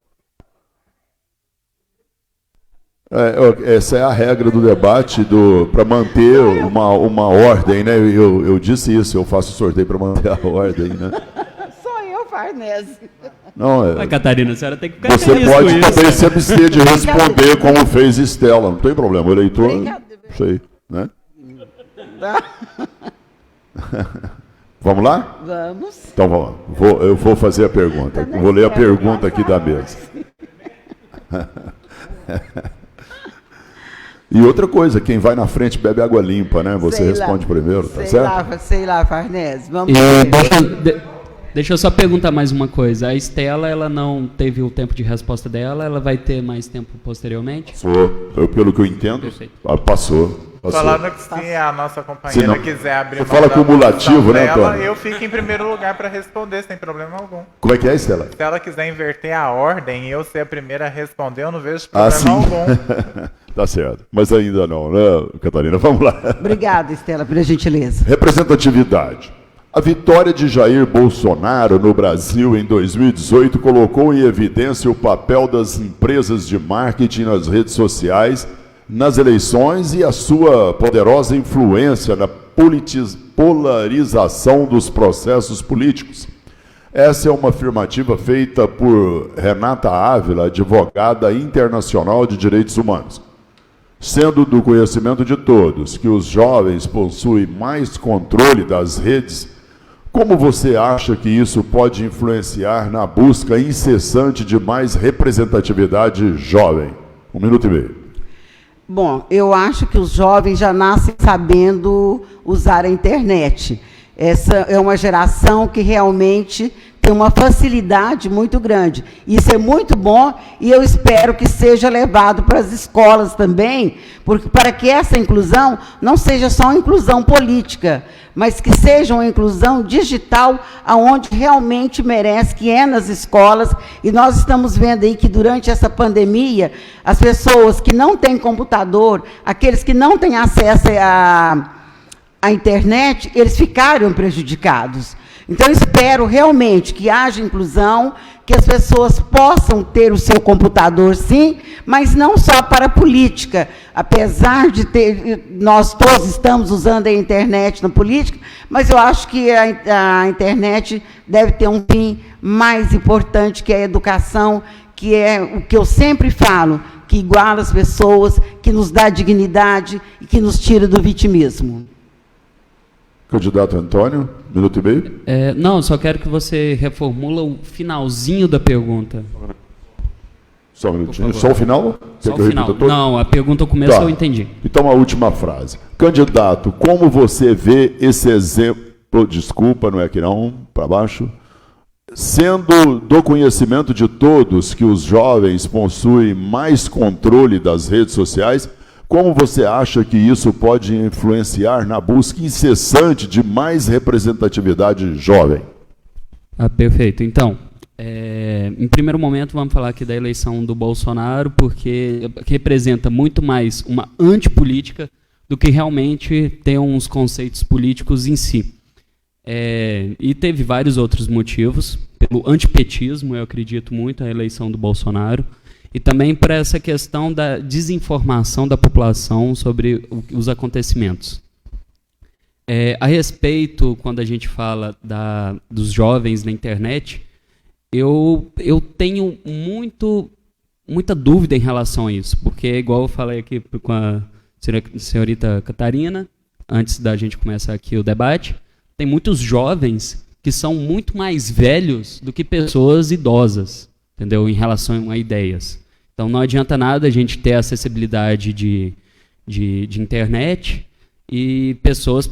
Essa é a regra do debate para manter uma ordem, né? Eu disse isso, eu faço sorteio para manter a ordem, né? Sou eu, Farnese. Não, Mas, Catarina, a senhora tem que ficar você feliz pode com isso. também se abster de responder como fez Estela, não tem problema, o eleitor, sei, né? Vamos lá? Vamos. Então vamos lá. Eu vou fazer a pergunta. Vou ler a pergunta aqui da mesa. E outra coisa, quem vai na frente bebe água limpa, né? Você responde primeiro, tá certo? Sei lá, Farnese. Vamos Deixa eu só perguntar mais uma coisa. A Estela, ela não teve o tempo de resposta dela, ela vai ter mais tempo posteriormente? Pelo que eu entendo, passou. Falando que se a nossa companheira quiser abrir você fala cumulativo, né, dela, Antônio? eu fico em primeiro lugar para responder, sem problema algum. Como é que é, Estela? Se ela quiser inverter a ordem e eu ser a primeira a responder, eu não vejo problema algum. Tá certo. Mas ainda não, né, Catarina? Vamos lá. Obrigada, Estela, pela gentileza. Representatividade. A vitória de Jair Bolsonaro no Brasil em 2018 colocou em evidência o papel das empresas de marketing nas redes sociais, nas eleições e a sua poderosa influência na polarização dos processos políticos. Essa é uma afirmativa feita por Renata Ávila, advogada internacional de direitos humanos. Sendo do conhecimento de todos que os jovens possuem mais controle das redes, como você acha que isso pode influenciar na busca incessante de mais representatividade jovem? 1 minuto e meio. Bom, eu acho que os jovens já nascem sabendo usar a internet. Essa é uma geração que realmente tem uma facilidade muito grande. Isso é muito bom e eu espero que seja levado para as escolas também, para que essa inclusão não seja só uma inclusão política, mas que seja uma inclusão digital, aonde realmente merece, que é nas escolas. E nós estamos vendo aí que durante essa pandemia, as pessoas que não têm computador, aqueles que não têm acesso à internet, eles ficaram prejudicados. Então, espero realmente que haja inclusão, que as pessoas possam ter o seu computador, sim, mas não só para a política. Apesar de nós todos estamos usando a internet na política, mas eu acho que a internet deve ter um fim mais importante, que é a educação, que é o que eu sempre falo, que iguala as pessoas, que nos dá dignidade e que nos tira do vitimismo. Candidato Antônio, 1 minuto e meio. Não, só quero que você reformula o finalzinho da pergunta. Só um minutinho. Só o final? Só o final. Não, a pergunta, o começo eu entendi. Então, a última frase. Candidato, como você vê esse exemplo, desculpa, não é aqui não, para baixo, sendo do conhecimento de todos que os jovens possuem mais controle das redes sociais, como você acha que isso pode influenciar na busca incessante de mais representatividade jovem? Perfeito. Então, Em primeiro momento, vamos falar aqui da eleição do Bolsonaro, porque representa muito mais uma antipolítica do que realmente ter uns conceitos políticos em si. E teve vários outros motivos. Pelo antipetismo, eu acredito muito, a eleição do Bolsonaro. E também por essa questão da desinformação da população sobre os acontecimentos. A respeito, quando a gente fala dos jovens na internet, eu tenho muita dúvida em relação a isso, porque, igual eu falei aqui com a senhorita Catarina, antes da gente começar aqui o debate, tem muitos jovens que são muito mais velhos do que pessoas idosas, entendeu? Em relação a ideias. Então não adianta nada a gente ter acessibilidade de internet e pessoas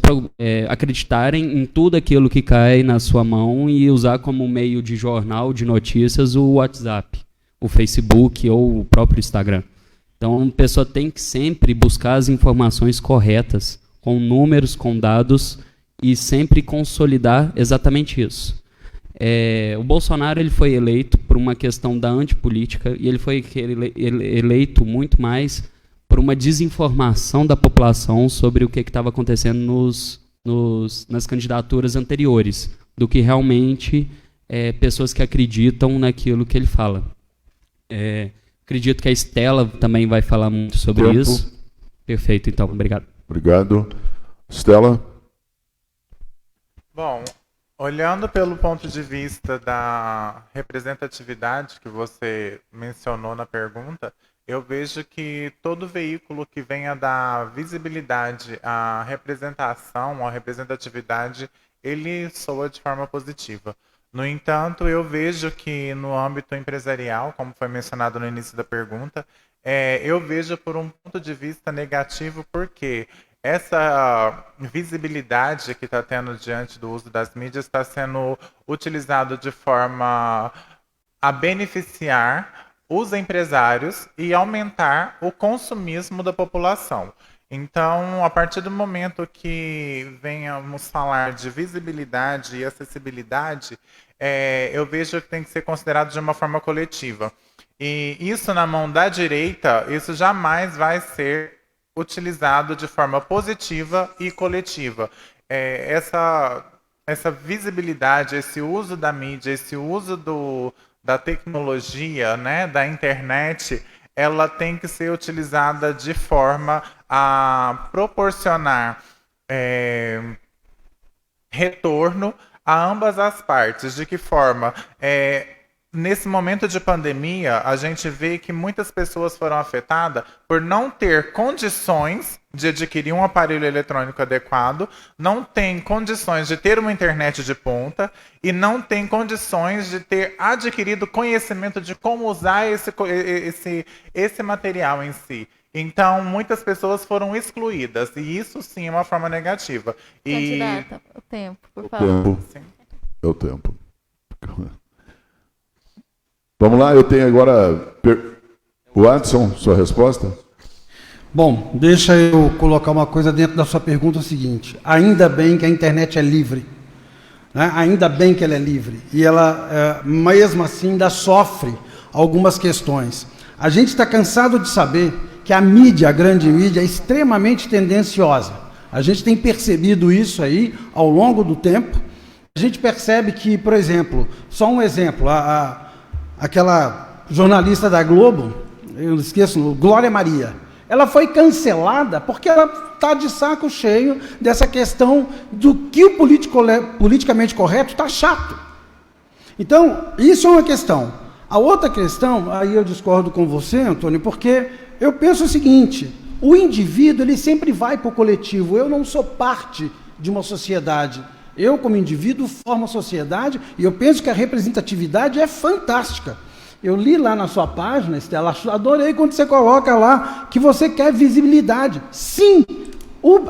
acreditarem em tudo aquilo que cai na sua mão e usar como meio de jornal de notícias o WhatsApp, o Facebook ou o próprio Instagram. Então a pessoa tem que sempre buscar as informações corretas, com números, com dados, e sempre consolidar exatamente isso. O Bolsonaro ele foi eleito por uma questão da antipolítica e ele foi eleito muito mais por uma desinformação da população sobre o que estava acontecendo nas candidaturas anteriores, do que realmente pessoas que acreditam naquilo que ele fala. Acredito que a Estela também vai falar muito sobre isso. Perfeito, então, obrigado. Obrigado. Estela? Bom, olhando pelo ponto de vista da representatividade que você mencionou na pergunta, eu vejo que todo veículo que venha dar visibilidade à representação, à representatividade, ele soa de forma positiva. No entanto, eu vejo que no âmbito empresarial, como foi mencionado no início da pergunta, eu vejo por um ponto de vista negativo, porque essa visibilidade que está tendo diante do uso das mídias está sendo utilizado de forma a beneficiar os empresários e aumentar o consumismo da população. Então, a partir do momento que venhamos falar de visibilidade e acessibilidade, eu vejo que tem que ser considerado de uma forma coletiva. E isso na mão da direita, isso jamais vai ser utilizado de forma positiva e coletiva. Essa visibilidade, esse uso da mídia, esse uso da tecnologia, né, da internet, ela tem que ser utilizada de forma a proporcionar retorno a ambas as partes. De que forma? Nesse momento de pandemia, a gente vê que muitas pessoas foram afetadas por não ter condições de adquirir um aparelho eletrônico adequado, não tem condições de ter uma internet de ponta e não tem condições de ter adquirido conhecimento de como usar esse material em si. Então, muitas pessoas foram excluídas, e isso sim é uma forma negativa. Candidata, o tempo, por favor. É o tempo. Vamos lá, eu tenho agora o Adson, sua resposta. Bom, deixa eu colocar uma coisa dentro da sua pergunta, o seguinte: ainda bem que a internet é livre, né? Ainda bem que ela é livre, e ela, mesmo assim, ainda sofre algumas questões. A gente está cansado de saber que a mídia, a grande mídia, é extremamente tendenciosa. A gente tem percebido isso aí ao longo do tempo. A gente percebe que, por exemplo, só um exemplo, aquela jornalista da Globo, eu não esqueço, Glória Maria, ela foi cancelada porque ela está de saco cheio dessa questão do que o politicamente correto está chato. Então, isso é uma questão. A outra questão, aí eu discordo com você, Antônio, porque eu penso o seguinte: o indivíduo ele sempre vai para o coletivo. Eu não sou parte de uma sociedade. Eu, como indivíduo, formo a sociedade e eu penso que a representatividade é fantástica. Eu li lá na sua página, Estela, adorei quando você coloca lá que você quer visibilidade. Sim,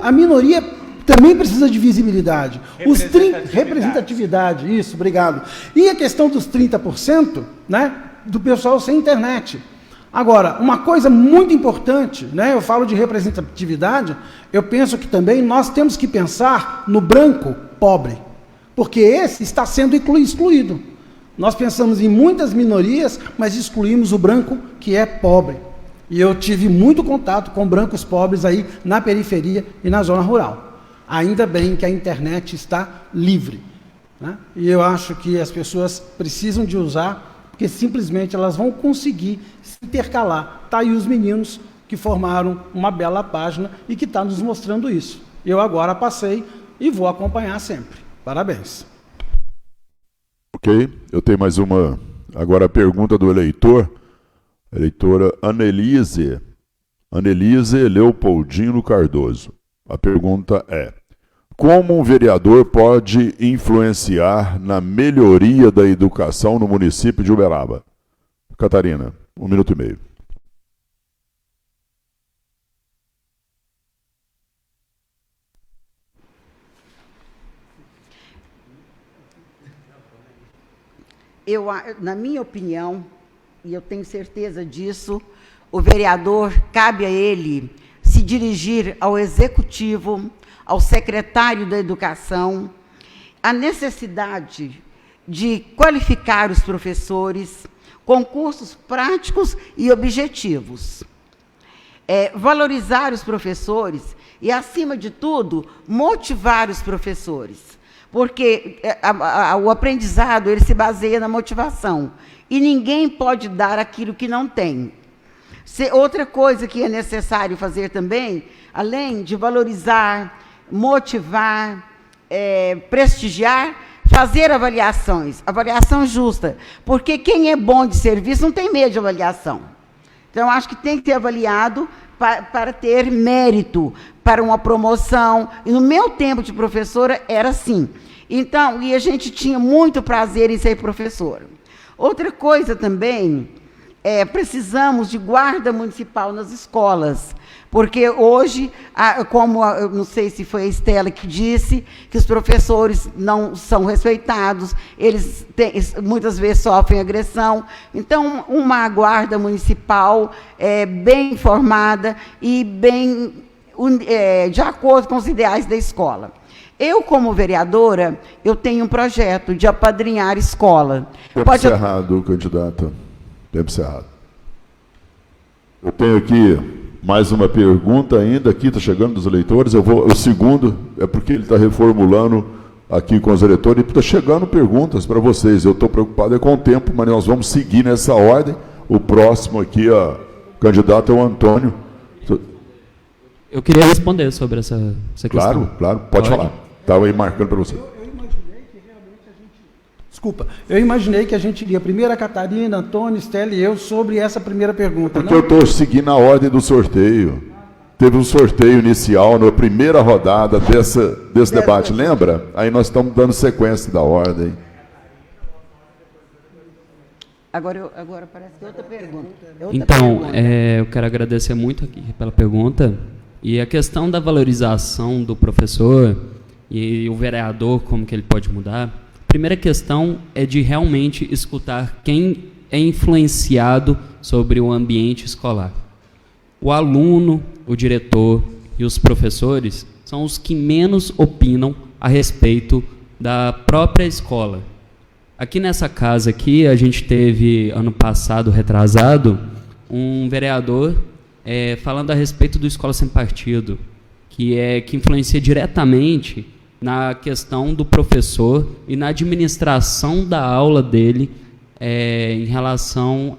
a minoria também precisa de visibilidade. Representatividade, isso, obrigado. E a questão dos 30%, né, do pessoal sem internet. Agora, uma coisa muito importante, né, eu falo de representatividade, eu penso que também nós temos que pensar no branco pobre, porque esse está sendo excluído. Nós pensamos em muitas minorias, mas excluímos o branco que é pobre. E eu tive muito contato com brancos pobres aí na periferia e na zona rural. Ainda bem que a internet está livre, né? E eu acho que as pessoas precisam de usar, porque simplesmente elas vão conseguir se intercalar. Está aí os meninos que formaram uma bela página e que está nos mostrando isso. Eu agora passei e vou acompanhar sempre. Parabéns. Ok, eu tenho mais uma. Agora a pergunta do eleitor. Eleitora Annelise Leopoldino Cardoso. A pergunta é: como um vereador pode influenciar na melhoria da educação no município de Uberaba? Catarina, 1 minuto e meio. Na minha opinião, e eu tenho certeza disso, o vereador, cabe a ele se dirigir ao executivo, ao secretário da Educação, a necessidade de qualificar os professores, concursos práticos e objetivos. Valorizar os professores e, acima de tudo, motivar os professores. Porque o aprendizado ele se baseia na motivação. E ninguém pode dar aquilo que não tem. Outra coisa que é necessário fazer também, além de valorizar, motivar, prestigiar, fazer avaliações, avaliação justa. Porque quem é bom de serviço não tem medo de avaliação. Então, acho que tem que ser avaliado para ter mérito, para uma promoção. E no meu tempo de professora era assim. Então, e a gente tinha muito prazer em ser professora. Outra coisa também, precisamos de guarda municipal nas escolas, porque hoje, eu não sei se foi a Estela que disse, que os professores não são respeitados, eles muitas vezes sofrem agressão. Então, uma guarda municipal bem informada e bem de acordo com os ideais da escola. Eu, como vereadora, eu tenho um projeto de apadrinhar escola. Tempo encerrado, candidata. Tempo encerrado. Eu tenho aqui mais uma pergunta ainda, aqui está chegando dos eleitores. O segundo é porque ele está reformulando aqui com os eleitores e está chegando perguntas para vocês. Eu estou preocupado com o tempo, mas nós vamos seguir nessa ordem. O próximo aqui, o candidato é o Antônio. Eu queria responder sobre essa questão. Claro, pode falar. Estava aí marcando para você. Eu imaginei que a gente iria primeiro a Catarina, Antônio, Estela e eu sobre essa primeira pergunta. Porque eu estou seguindo a ordem do sorteio. Teve um sorteio inicial na primeira rodada desse debate, lembra? Aí nós estamos dando sequência da ordem. Agora parece que é outra pergunta. Eu quero agradecer muito aqui pela pergunta. E a questão da valorização do professor e o vereador, como que ele pode mudar, a primeira questão é de realmente escutar quem é influenciado sobre o ambiente escolar. O aluno, o diretor e os professores são os que menos opinam a respeito da própria escola. Aqui nessa casa aqui, a gente teve, ano passado, retrasado, um vereador falando a respeito do Escola Sem Partido, que influencia diretamente na questão do professor e na administração da aula dele em relação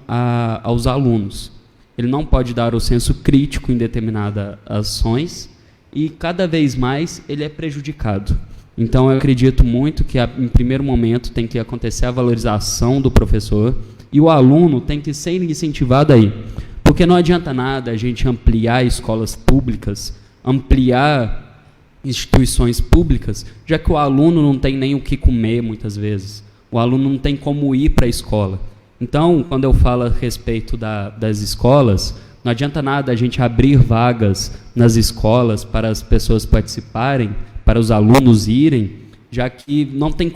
aos alunos. Ele não pode dar o senso crítico em determinadas ações e, cada vez mais, ele é prejudicado. Então, eu acredito muito que, em primeiro momento, tem que acontecer a valorização do professor e o aluno tem que ser incentivado aí. Porque não adianta nada a gente ampliar escolas públicas, ampliar instituições públicas, já que o aluno não tem nem o que comer, muitas vezes. O aluno não tem como ir para a escola. Então, quando eu falo a respeito das escolas, não adianta nada a gente abrir vagas nas escolas para as pessoas participarem, para os alunos irem, já que não tem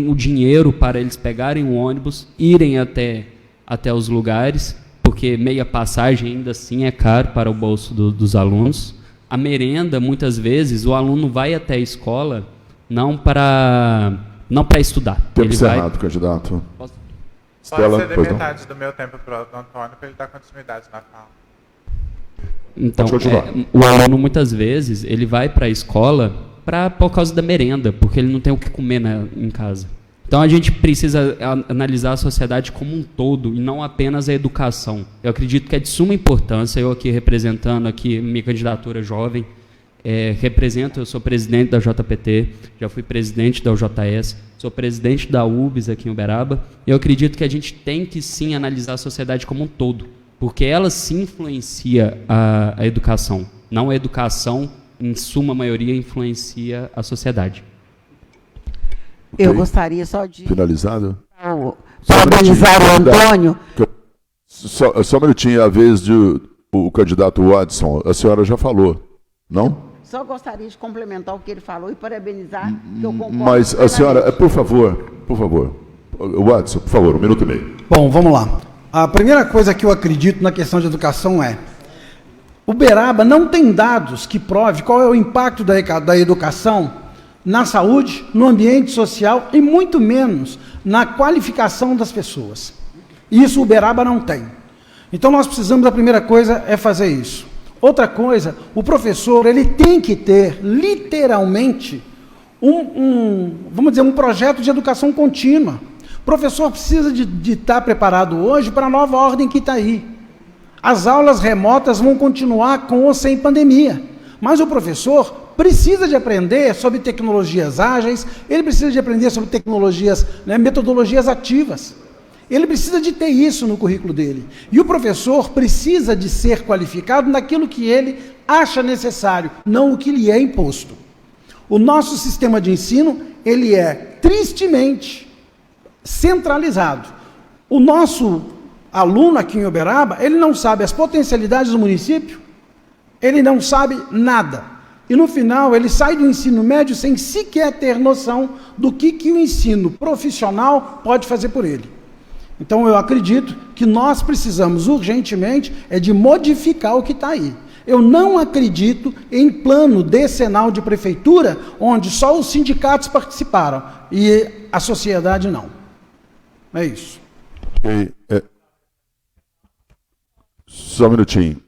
o dinheiro para eles pegarem o ônibus, irem até os lugares, porque meia passagem ainda assim é caro para o bolso dos alunos. A merenda, muitas vezes, o aluno vai até a escola não para não para estudar. Tempo Ele encerrado, candidato. Pode Estela, ceder pois não. metade do meu tempo para o Antônio para ele dar continuidade na fala. Então, Pode continuar. o aluno, muitas vezes, ele vai para a escola por causa da merenda, porque ele não tem o que comer em casa. Então, a gente precisa analisar a sociedade como um todo e não apenas a educação. Eu acredito que é de suma importância, eu aqui representando aqui minha candidatura jovem, eu sou presidente da JPT, já fui presidente da UJS, sou presidente da UBS aqui em Uberaba, e eu acredito que a gente tem que sim analisar a sociedade como um todo, porque ela sim influencia a educação, não a educação, em suma maioria, influencia a sociedade. Eu Ok. gostaria só de Finalizado? parabenizar o Antônio. Só um minutinho, a vez o candidato Watson. A senhora já falou, não? Só gostaria de complementar o que ele falou e parabenizar, que eu concordo. Mas a senhora, por favor, Watson, por favor, 1 minuto e meio. Bom, vamos lá. A primeira coisa que eu acredito na questão de educação é: Uberaba não tem dados que prove qual é o impacto da educação na saúde, no ambiente social e muito menos na qualificação das pessoas. Isso Uberaba não tem. Então nós precisamos, a primeira coisa é fazer isso. Outra coisa, o professor ele tem que ter literalmente vamos dizer, um projeto de educação contínua. O professor precisa de estar preparado hoje para a nova ordem que está aí. As aulas remotas vão continuar com ou sem pandemia, mas o professor precisa de aprender sobre tecnologias ágeis, ele precisa de aprender sobre tecnologias, metodologias ativas. Ele precisa de ter isso no currículo dele. E o professor precisa de ser qualificado naquilo que ele acha necessário, não o que lhe é imposto. O nosso sistema de ensino, ele é tristemente centralizado. O nosso aluno aqui em Uberaba, ele não sabe as potencialidades do município, ele não sabe nada. E no final, ele sai do ensino médio sem sequer ter noção do que o ensino profissional pode fazer por ele. Então, eu acredito que nós precisamos urgentemente de modificar o que está aí. Eu não acredito em plano decenal de prefeitura, onde só os sindicatos participaram e a sociedade não. É isso. Só um minutinho.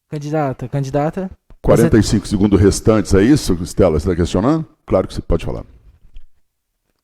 Candidata. 45 segundos restantes, é isso, Estela? Você está questionando? Claro que você pode falar.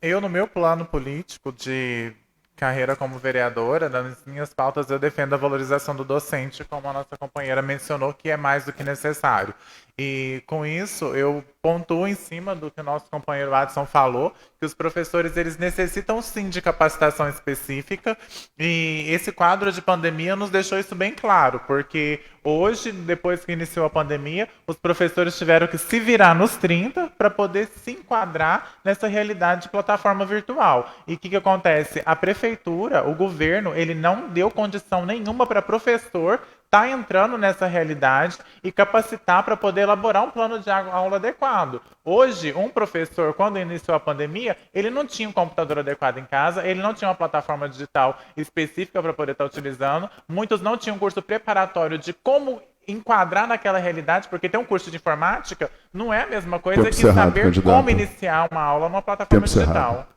Eu, no meu plano político de carreira como vereadora, nas minhas pautas eu defendo a valorização do docente, como a nossa companheira mencionou, que é mais do que necessário. E com isso eu pontuo em cima do que o nosso companheiro Adson falou, que os professores eles necessitam sim de capacitação específica, e esse quadro de pandemia nos deixou isso bem claro, porque hoje, depois que iniciou a pandemia, os professores tiveram que se virar nos 30 para poder se enquadrar nessa realidade de plataforma virtual. E o que acontece? A prefeitura, o governo, ele não deu condição nenhuma para professor estar entrando nessa realidade e capacitar para poder elaborar um plano de aula adequado. Hoje, um professor, quando iniciou a pandemia, ele não tinha um computador adequado em casa, ele não tinha uma plataforma digital específica para poder estar utilizando, muitos não tinham um curso preparatório de como enquadrar naquela realidade, porque ter um curso de informática não é a mesma coisa que saber como iniciar uma aula numa plataforma digital.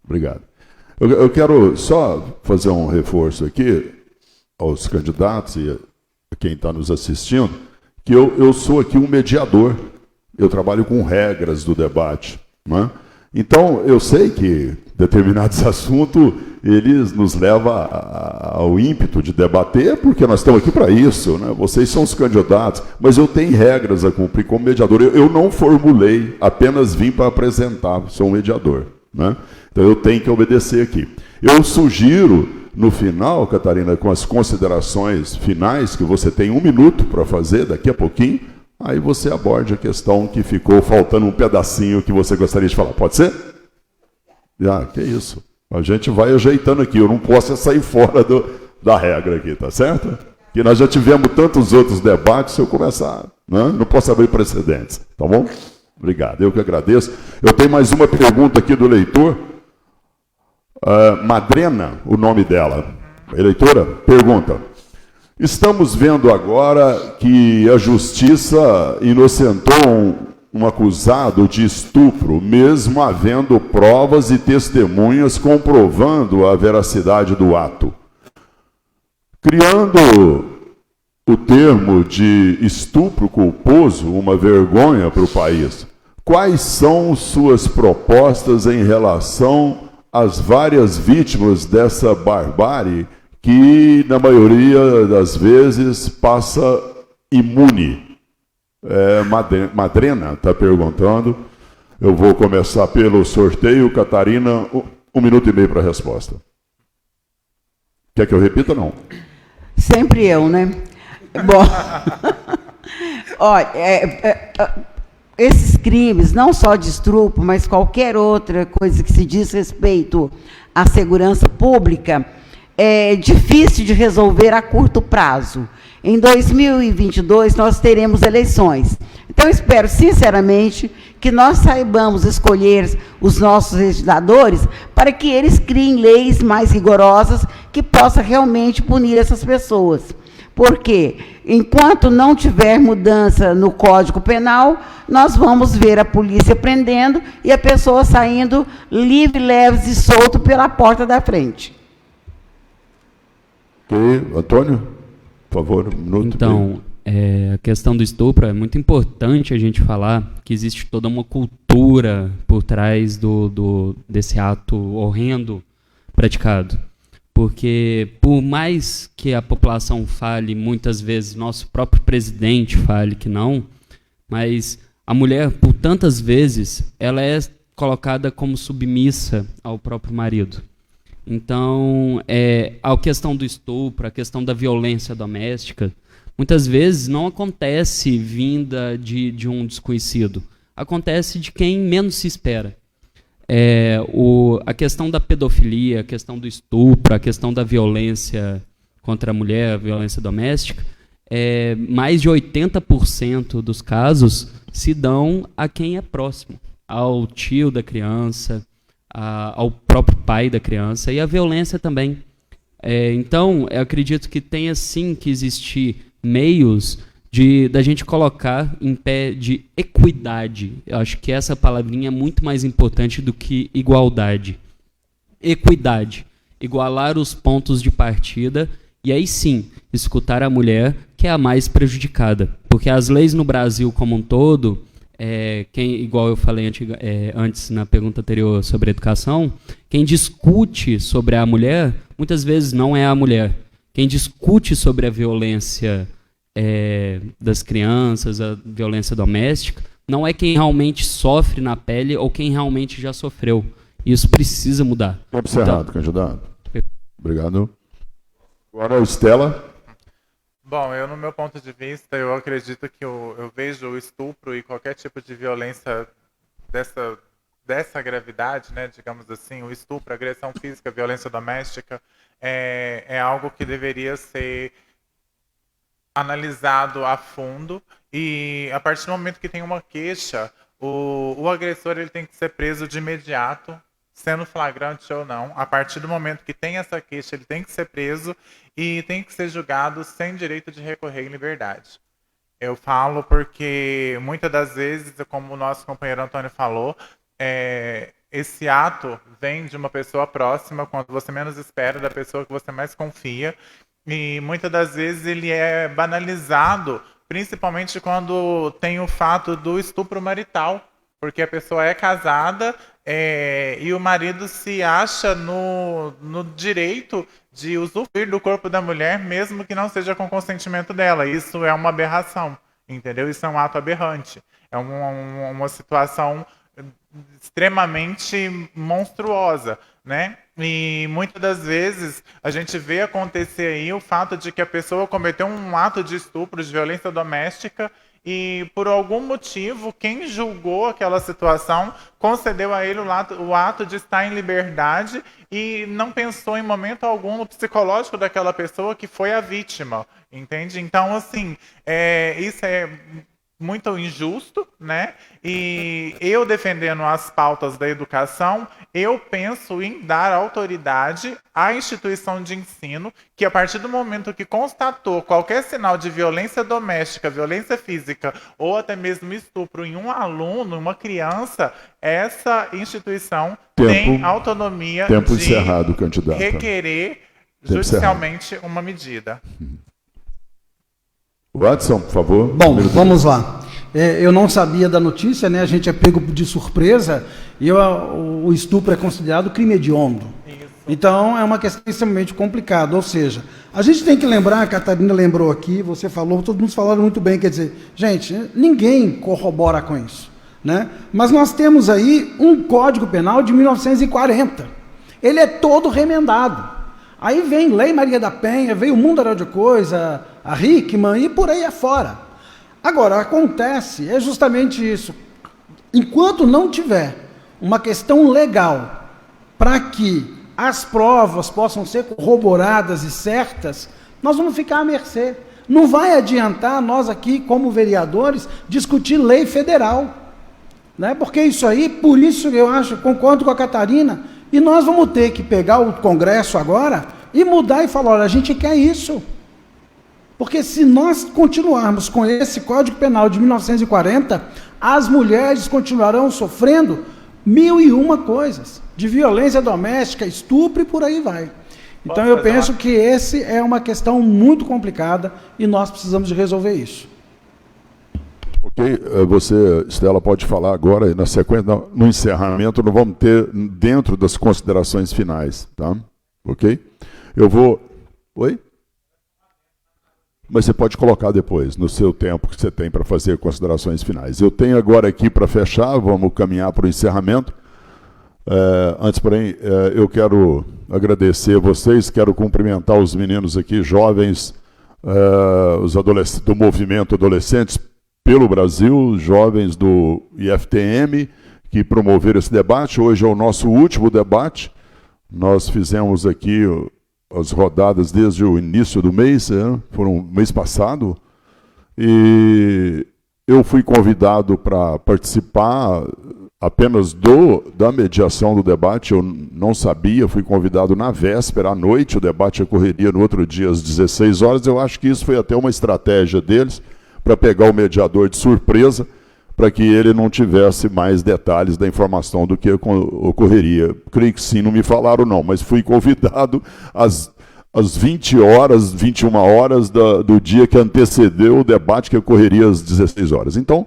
Obrigado. Eu quero só fazer um reforço aqui aos candidatos e a quem está nos assistindo, que eu sou aqui um mediador, eu trabalho com regras do debate, né? Então, eu sei que determinados assuntos, eles nos levam ao ímpeto de debater, porque nós estamos aqui para isso, né? Vocês são os candidatos, mas eu tenho regras a cumprir como mediador. Eu não formulei, apenas vim para apresentar, sou um mediador, né? Então, eu tenho que obedecer aqui. Eu sugiro, no final, Catarina, com as considerações finais, que você tem 1 minuto para fazer, daqui a pouquinho, aí você aborde a questão que ficou faltando um pedacinho que você gostaria de falar. Pode ser? Que isso. A gente vai ajeitando aqui, eu não posso sair fora da regra aqui, tá certo? Que nós já tivemos tantos outros debates, se eu começar, né? Não posso abrir precedentes, tá bom? Obrigado, eu que agradeço. Eu tenho mais uma pergunta aqui do eleitor. Madrena, o nome dela. Eleitora, pergunta. Estamos vendo agora que a justiça inocentou um acusado de estupro, mesmo havendo provas e testemunhas comprovando a veracidade do ato. Criando o termo de estupro culposo, uma vergonha para o país, quais são suas propostas em relação às várias vítimas dessa barbárie que, na maioria das vezes, passa imune? Madrena está perguntando. Eu vou começar pelo sorteio. Catarina, 1 minuto e meio para a resposta. Quer que eu repita, não? Sempre eu, né? Bom, olha, esses crimes, não só de estupro, mas qualquer outra coisa que se diz respeito à segurança pública, é difícil de resolver a curto prazo. Em 2022, nós teremos eleições. Então, espero, sinceramente, que nós saibamos escolher os nossos legisladores para que eles criem leis mais rigorosas que possam realmente punir essas pessoas. Porque, enquanto não tiver mudança no Código Penal, nós vamos ver a polícia prendendo e a pessoa saindo livre, leve e solto pela porta da frente. Ok, Antônio, por favor, 1 minuto. Então, a questão do estupro é muito importante a gente falar que existe toda uma cultura por trás desse ato horrendo praticado. Porque, por mais que a população fale, muitas vezes, nosso próprio presidente fale que não, mas a mulher, por tantas vezes, ela é colocada como submissa ao próprio marido. Então, a questão do estupro, a questão da violência doméstica, muitas vezes não acontece vinda de um desconhecido. Acontece de quem menos se espera. A questão da pedofilia, a questão do estupro, a questão da violência contra a mulher, a violência doméstica, mais de 80% dos casos se dão a quem é próximo, ao tio da criança, ao próprio pai da criança, e a violência também. Então, eu acredito que tenha sim que existir meios da gente colocar em pé de equidade. Eu acho que essa palavrinha é muito mais importante do que igualdade. Equidade. Igualar os pontos de partida e aí sim, escutar a mulher, que é a mais prejudicada. Porque as leis no Brasil como um todo, igual eu falei antes na pergunta anterior sobre educação, quem discute sobre a mulher, muitas vezes não é a mulher. Quem discute sobre a violência das crianças, a violência doméstica, não é quem realmente sofre na pele ou quem realmente já sofreu. Isso precisa mudar. Observado, candidato. Obrigado. Agora, Estela. Bom, no meu ponto de vista, eu acredito que eu vejo o estupro e qualquer tipo de violência dessa gravidade, né, digamos assim, o estupro, agressão física, violência doméstica, é algo que deveria ser analisado a fundo, e a partir do momento que tem uma queixa, o agressor ele tem que ser preso de imediato, sendo flagrante ou não. A partir do momento que tem essa queixa, ele tem que ser preso e tem que ser julgado sem direito de recorrer em liberdade. Eu falo porque muitas das vezes, como o nosso companheiro Antônio falou, esse ato vem de uma pessoa próxima, quando você menos espera, da pessoa que você mais confia, e muitas das vezes ele é banalizado, principalmente quando tem o fato do estupro marital, porque a pessoa é casada e o marido se acha no direito de usufruir do corpo da mulher, mesmo que não seja com consentimento dela. Isso é uma aberração, entendeu? Isso é um ato aberrante. É uma situação extremamente monstruosa, né? E muitas das vezes a gente vê acontecer aí o fato de que a pessoa cometeu um ato de estupro, de violência doméstica, e por algum motivo quem julgou aquela situação concedeu a ele o ato de estar em liberdade e não pensou em momento algum no psicológico daquela pessoa que foi a vítima, entende? Então, assim, isso é muito injusto, né? E eu defendendo as pautas da educação, eu penso em dar autoridade à instituição de ensino, que a partir do momento que constatou qualquer sinal de violência doméstica, violência física ou até mesmo estupro em um aluno, uma criança, essa instituição tem autonomia Tempo de encerrado, candidata. requerer Tempo judicialmente uma medida. Watson, por favor. Bom, vamos lá. Eu não sabia da notícia, né? A gente é pego de surpresa e o estupro é considerado crime hediondo. Então, é uma questão extremamente complicada. Ou seja, a gente tem que lembrar, a Catarina lembrou aqui, você falou, todos mundo falaram muito bem, quer dizer, gente, ninguém corrobora com isso, né? Mas nós temos aí um Código Penal de 1940. Ele é todo remendado. Aí vem Lei Maria da Penha, veio o Mundo Era de Coisa, a Hickman e por aí afora. Agora, acontece, é justamente isso. Enquanto não tiver uma questão legal para que as provas possam ser corroboradas e certas, nós vamos ficar à mercê. Não vai adiantar nós aqui, como vereadores, discutir lei federal, né? Porque isso aí, por isso eu acho, concordo com a Catarina, e nós vamos ter que pegar o Congresso agora e mudar e falar, olha, a gente quer isso. Porque se nós continuarmos com esse Código Penal de 1940, as mulheres continuarão sofrendo 1001 coisas, de violência doméstica, estupro e por aí vai. Então eu penso que esse é uma questão muito complicada e nós precisamos de resolver isso. Ok, você, Estela, pode falar agora, na sequência, no encerramento, nós vamos ter dentro das considerações finais, tá? Ok? Eu vou... Oi? Mas você pode colocar depois, no seu tempo que você tem para fazer considerações finais. Eu tenho agora aqui para fechar, vamos caminhar para o encerramento. Antes, porém, eu quero agradecer a vocês, quero cumprimentar os meninos aqui, jovens, os do movimento Adolescentes pelo Brasil, jovens do IFTM, que promoveram esse debate. Hoje é o nosso último debate. Nós fizemos aqui as rodadas desde o início do mês, foram mês passado, e eu fui convidado para participar apenas da mediação do debate. Eu não sabia, fui convidado na véspera, à noite, o debate ocorreria no outro dia às 16 horas, eu acho que isso foi até uma estratégia deles, para pegar o mediador de surpresa, para que ele não tivesse mais detalhes da informação do que ocorreria. Creio que sim, não me falaram não, mas fui convidado às 20 horas, 21 horas do dia que antecedeu o debate, que ocorreria às 16 horas. Então,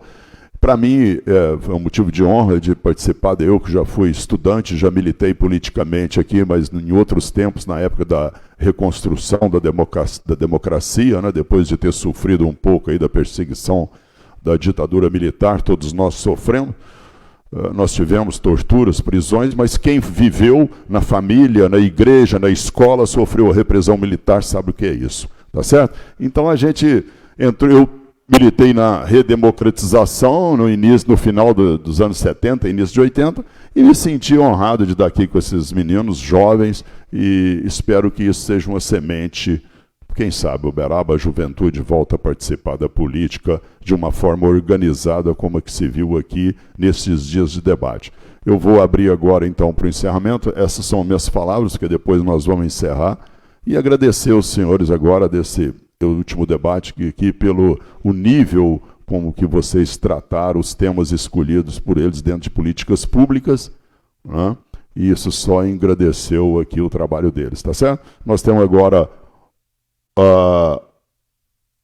para mim, foi um motivo de honra de participar. Eu que já fui estudante, já militei politicamente aqui, mas em outros tempos, na época da reconstrução da democracia, né, depois de ter sofrido um pouco aí da perseguição da ditadura militar, todos nós sofremos. Nós tivemos torturas, prisões, mas quem viveu na família, na igreja, na escola, sofreu a repressão militar, sabe o que é isso, tá certo? Então a gente entrou, eu militei na redemocratização no final dos anos 70, início de 80, e me senti honrado de estar aqui com esses meninos jovens, e espero que isso seja uma semente. Quem sabe Uberaba, a juventude volta a participar da política de uma forma organizada, como a que se viu aqui nesses dias de debate. Eu vou abrir agora, então, para o encerramento. Essas são minhas palavras, que depois nós vamos encerrar. E agradecer aos senhores agora desse último debate, aqui pelo o nível como que vocês trataram os temas escolhidos por eles dentro de políticas públicas, né? E isso só engrandeceu aqui o trabalho deles, tá certo? Nós temos agora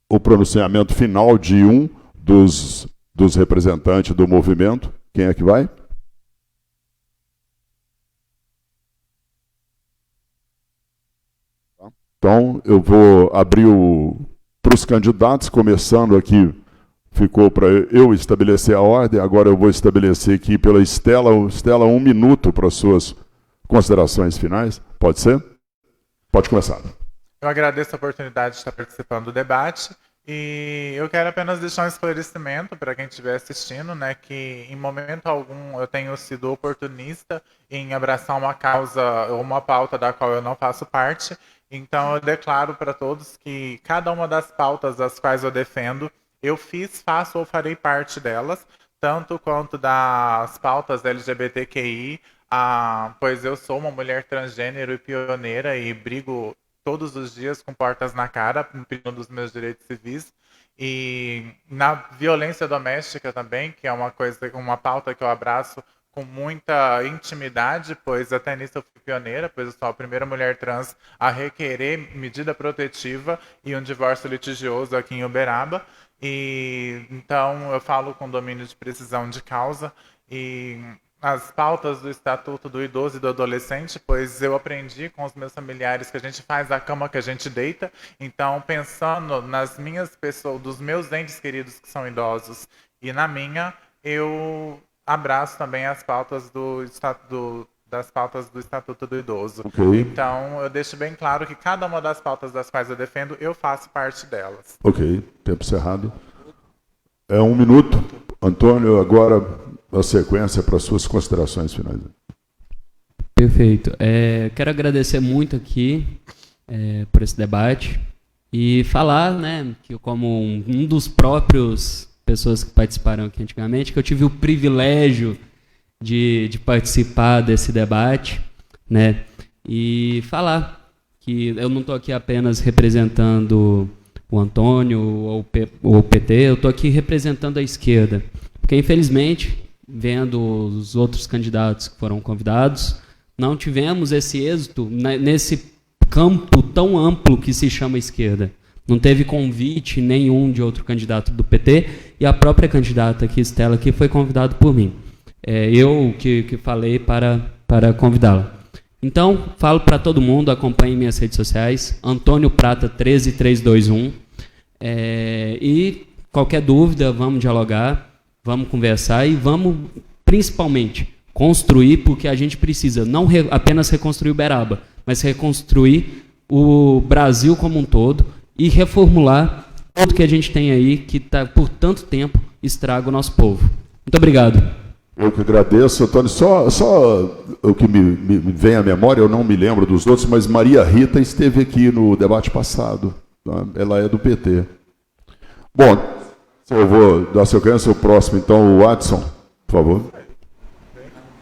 o pronunciamento final de um dos representantes do movimento. Quem é que vai? Então, eu vou abrir para os candidatos, começando aqui, ficou para eu estabelecer a ordem, agora eu vou estabelecer aqui pela Estela. Estela, 1 minuto para as suas considerações finais. Pode ser? Pode começar. Eu agradeço a oportunidade de estar participando do debate e eu quero apenas deixar um esclarecimento para quem estiver assistindo, né, que em momento algum eu tenho sido oportunista em abraçar uma causa ou uma pauta da qual eu não faço parte. Então eu declaro para todos que cada uma das pautas das quais eu defendo, eu fiz, faço ou farei parte delas, tanto quanto das pautas LGBTQI, pois eu sou uma mulher transgênero e pioneira e brigo todos os dias com portas na cara, cumprindo dos meus direitos civis. E na violência doméstica também, que é uma pauta que eu abraço com muita intimidade, pois até nisso eu fui pioneira, pois eu sou a primeira mulher trans a requerer medida protetiva e um divórcio litigioso aqui em Uberaba. E então eu falo com domínio de precisão de causa e as pautas do Estatuto do Idoso e do Adolescente, pois eu aprendi com os meus familiares que a gente faz a cama que a gente deita. Então, pensando nas minhas pessoas, dos meus entes queridos que são idosos e na minha, eu abraço também as pautas das pautas do Estatuto do Idoso. Ok. Então, eu deixo bem claro que cada uma das pautas das quais eu defendo, eu faço parte delas. Ok, tempo cerrado. É 1 minuto. Antônio, agora a sequência para suas considerações finais. Perfeito. Quero agradecer muito aqui por esse debate e falar, né, que como um dos próprios pessoas que participaram aqui antigamente, que eu tive o privilégio de participar desse debate, né, e falar que eu não estou aqui apenas representando o Antônio ou o PT, eu estou aqui representando a esquerda, porque infelizmente, vendo os outros candidatos que foram convidados, não tivemos esse êxito nesse campo tão amplo que se chama esquerda. Não teve convite nenhum de outro candidato do PT e a própria candidata aqui, Estela, que foi convidada por mim. Eu que falei para convidá-la. Então, falo para todo mundo, acompanhe minhas redes sociais, Antônio Prata 13321. E qualquer dúvida, vamos dialogar, vamos conversar e vamos, principalmente, construir, porque a gente precisa não apenas reconstruir Uberaba, mas reconstruir o Brasil como um todo e reformular tudo que a gente tem aí, que por tanto tempo estraga o nosso povo. Muito obrigado. Eu que agradeço, Antônio. Só o que me vem à memória, eu não me lembro dos outros, mas Maria Rita esteve aqui no debate passado. Tá? Ela é do PT. Bom, eu vou dar sequência ao próximo, então, o Watson, por favor.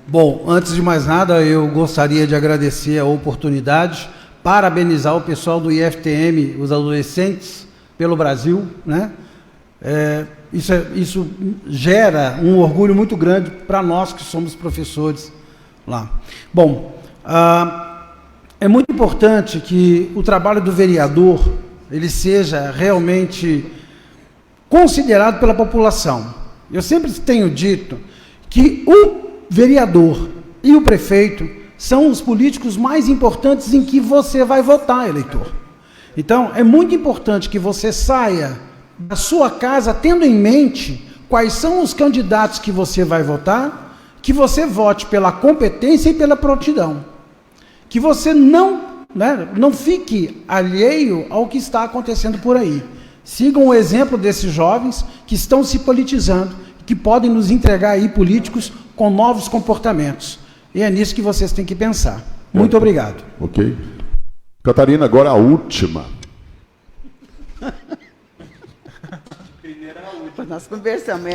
Bom, antes de mais nada, eu gostaria de agradecer a oportunidade, parabenizar o pessoal do IFTM, os adolescentes, pelo Brasil, né? Isso gera um orgulho muito grande para nós que somos professores lá. Bom, é muito importante que o trabalho do vereador ele seja realmente considerado pela população. Eu sempre tenho dito que o vereador e o prefeito são os políticos mais importantes em que você vai votar, eleitor. Então, é muito importante que você saia da sua casa tendo em mente quais são os candidatos que você vai votar, que você vote pela competência e pela prontidão. Que você não fique alheio ao que está acontecendo por aí. Sigam o exemplo desses jovens que estão se politizando, que podem nos entregar aí políticos com novos comportamentos. E é nisso que vocês têm que pensar. Muito obrigado. Ok. Catarina, agora a última. Nós conversamos.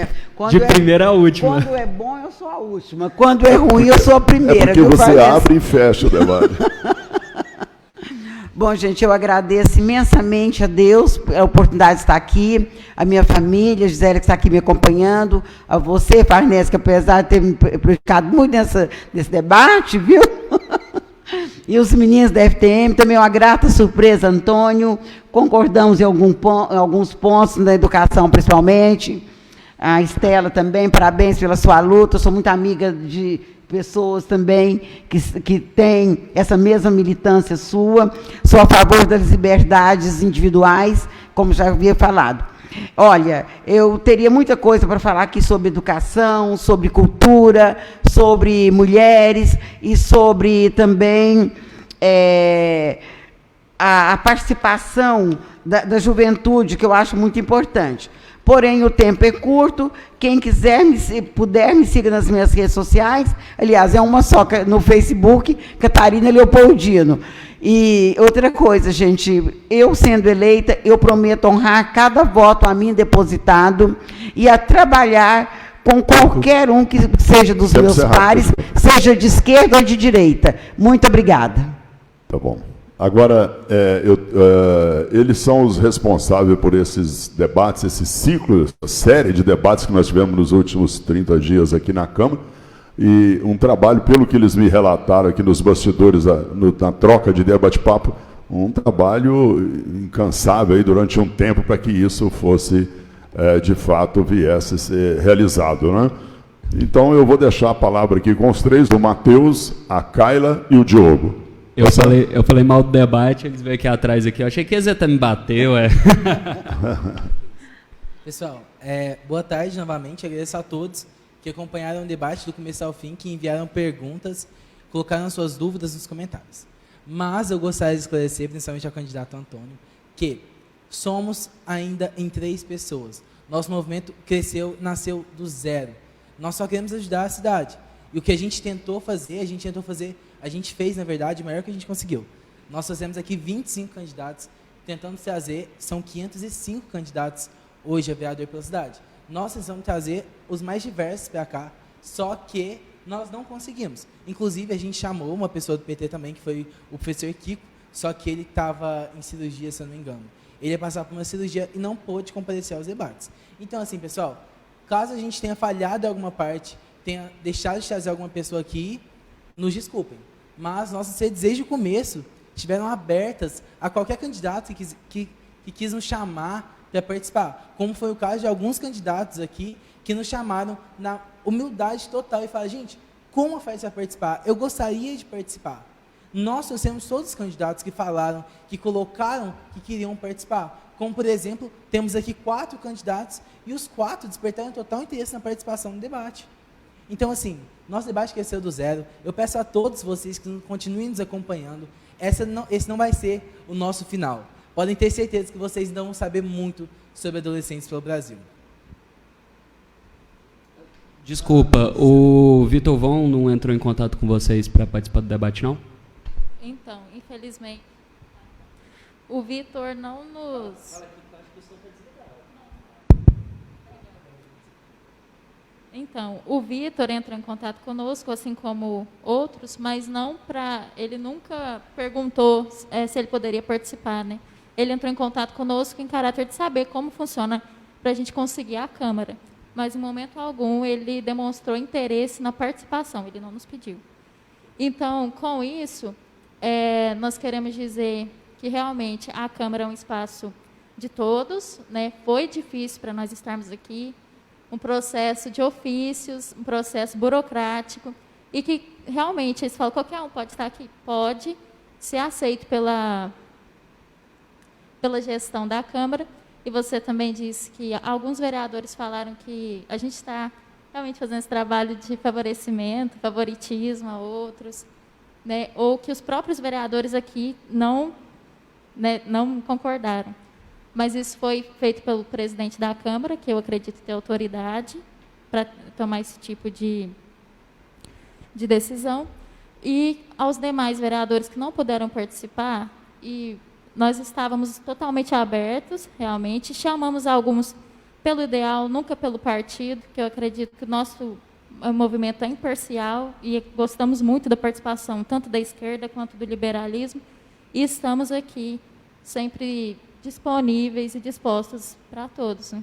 De primeira a última. Quando é bom, eu sou a última. Quando é ruim, eu sou a primeira. É porque você abre e fecha o debate. Bom, gente, eu agradeço imensamente a Deus a oportunidade de estar aqui, a minha família, a Gisele que está aqui me acompanhando, a você, Farnese, que apesar de ter me prejudicado muito nesse debate, viu? E os meninos da FTM, também uma grata surpresa, Antônio, concordamos em alguns pontos na educação, principalmente. A Estela também, parabéns pela sua luta, eu sou muito amiga de pessoas também que têm essa mesma militância sua, sou a favor das liberdades individuais, como já havia falado. Olha, eu teria muita coisa para falar aqui sobre educação, sobre cultura, sobre mulheres e sobre também a participação da juventude, que eu acho muito importante. Porém, o tempo é curto. Quem quiser, puder, me siga nas minhas redes sociais. Aliás, é uma só no Facebook, Catarina Leopoldino. E outra coisa, gente, eu sendo eleita, eu prometo honrar cada voto a mim depositado e a trabalhar com qualquer um que seja dos Deve meus ser rápido. pares, seja de esquerda ou de direita. Muito obrigada. Tá bom. Agora, eles são os responsáveis por esses debates, esse ciclo, essa série de debates que nós tivemos nos últimos 30 dias aqui na Câmara. E um trabalho, pelo que eles me relataram aqui nos bastidores, na troca de debate-papo, um trabalho incansável aí durante um tempo para que isso fosse, de fato, viesse a ser realizado, né? Então, eu vou deixar a palavra aqui com os três, o Matheus, a Kaila e o Diogo. Eu falei mal do debate, eles veio aqui atrás aqui. Eu achei que eles até me bateu, Pessoal, boa tarde novamente. Agradeço a todos que acompanharam o debate do começo ao fim, que enviaram perguntas, colocaram suas dúvidas nos comentários. Mas eu gostaria de esclarecer, principalmente ao candidato Antônio, que somos ainda em 3 pessoas. Nosso movimento nasceu do zero. Nós só queremos ajudar a cidade. E o que a gente tentou fazer, a gente fez, na verdade, o maior que a gente conseguiu. Nós fazemos aqui 25 candidatos, tentando trazer, são 505 candidatos hoje a vereador pela cidade. Nós precisamos trazer os mais diversos para cá, só que nós não conseguimos. Inclusive, a gente chamou uma pessoa do PT também, que foi o professor Kiko, só que ele estava em cirurgia, se eu não me engano. Ele ia passar por uma cirurgia e não pôde comparecer aos debates. Então, assim, pessoal, caso a gente tenha falhado em alguma parte, tenha deixado de trazer alguma pessoa aqui, nos desculpem. Mas nossas redes, desde o começo, estiveram abertas a qualquer candidato que quis nos chamar para participar, como foi o caso de alguns candidatos aqui que nos chamaram na humildade total e falaram, gente, como faz para participar? Eu gostaria de participar. Nós trouxemos todos os candidatos que falaram, que colocaram que queriam participar. Como, por exemplo, temos aqui 4 candidatos e os 4 despertaram total interesse na participação no debate. Então, assim, nosso debate cresceu do zero. Eu peço a todos vocês que continuem nos acompanhando. Esse não vai ser o nosso final. Podem ter certeza que vocês não vão saber muito sobre adolescentes pelo Brasil. Desculpa, o Vitor Von não entrou em contato com vocês para participar do debate, não? Então, infelizmente, o Vitor não nos... Então, o Vitor entrou em contato conosco, assim como outros, mas não para... Ele nunca perguntou se ele poderia participar, né? Ele entrou em contato conosco em caráter de saber como funciona para a gente conseguir a Câmara. Mas, em momento algum, ele demonstrou interesse na participação, ele não nos pediu. Então, com isso, nós queremos dizer que, realmente, a Câmara é um espaço de todos, né? Foi difícil para nós estarmos aqui, um processo de ofícios, um processo burocrático, e que, realmente, eles falam, qualquer um pode estar aqui? Pode ser aceito pela gestão da Câmara. E você também disse que alguns vereadores falaram que a gente está realmente fazendo esse trabalho de favorecimento, favoritismo a outros, né? Ou que os próprios vereadores aqui não concordaram. Mas isso foi feito pelo presidente da Câmara, que eu acredito ter autoridade para tomar esse tipo de decisão. E aos demais vereadores que não puderam participar, e nós estávamos totalmente abertos, realmente. Chamamos alguns pelo ideal, nunca pelo partido, que eu acredito que o nosso movimento é imparcial e gostamos muito da participação, tanto da esquerda quanto do liberalismo. E estamos aqui, sempre disponíveis e dispostos para todos, né?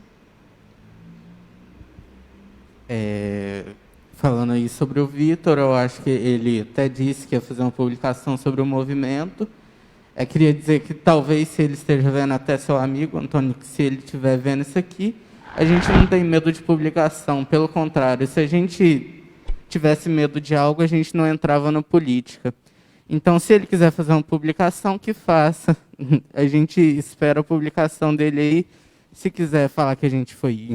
Falando aí sobre o Vitor, eu acho que ele até disse que ia fazer uma publicação sobre o movimento. Queria dizer que talvez, se ele esteja vendo, até seu amigo, Antônio, que se ele estiver vendo isso aqui, a gente não tem medo de publicação. Pelo contrário, se a gente tivesse medo de algo, a gente não entrava na política. Então, se ele quiser fazer uma publicação, que faça. A gente espera a publicação dele aí. Se quiser falar que a gente foi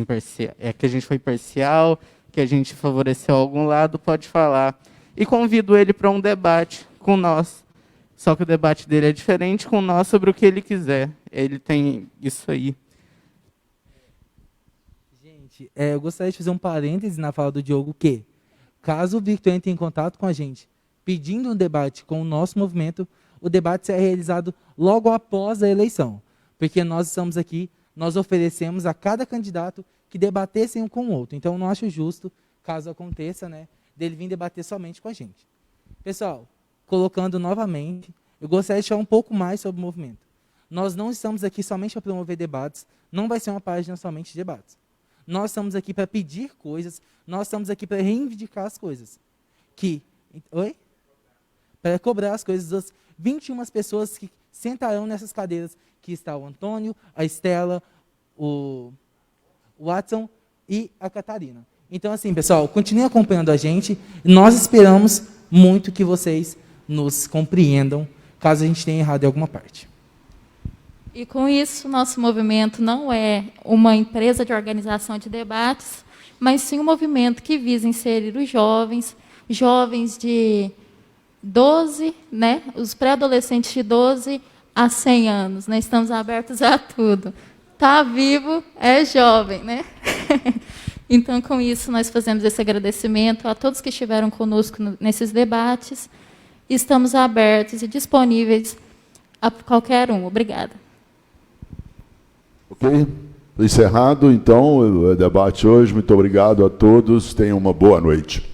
parcial, que a gente favoreceu algum lado, pode falar. E convido ele para um debate com nós. Só que o debate dele é diferente com nós sobre o que ele quiser. Ele tem isso aí. Gente, eu gostaria de fazer um parêntese na fala do Diogo, que, caso o Victor entre em contato com a gente, pedindo um debate com o nosso movimento, o debate será realizado logo após a eleição, porque nós estamos aqui, nós oferecemos a cada candidato que debatessem um com o outro. Então, não acho justo, caso aconteça, né, dele vir debater somente com a gente. Pessoal, colocando novamente, eu gostaria de falar um pouco mais sobre o movimento. Nós não estamos aqui somente para promover debates, não vai ser uma página somente de debates. Nós estamos aqui para pedir coisas, nós estamos aqui para reivindicar as coisas. Para cobrar as coisas das 21 pessoas que sentarão nessas cadeiras, que está o Antônio, a Estela, o Watson e a Catarina. Então, assim, pessoal, continuem acompanhando a gente. Nós esperamos muito que vocês nos compreendam, caso a gente tenha errado em alguma parte. E com isso, nosso movimento não é uma empresa de organização de debates, mas sim um movimento que visa inserir os jovens de 12, né, os pré-adolescentes de 12 a 100 anos. Né, estamos abertos a tudo. Tá vivo é jovem, né? Então, com isso, nós fazemos esse agradecimento a todos que estiveram conosco nesses debates. Estamos abertos e disponíveis a qualquer um. Obrigada. Ok. Encerrado, então, o debate hoje. Muito obrigado a todos. Tenham uma boa noite.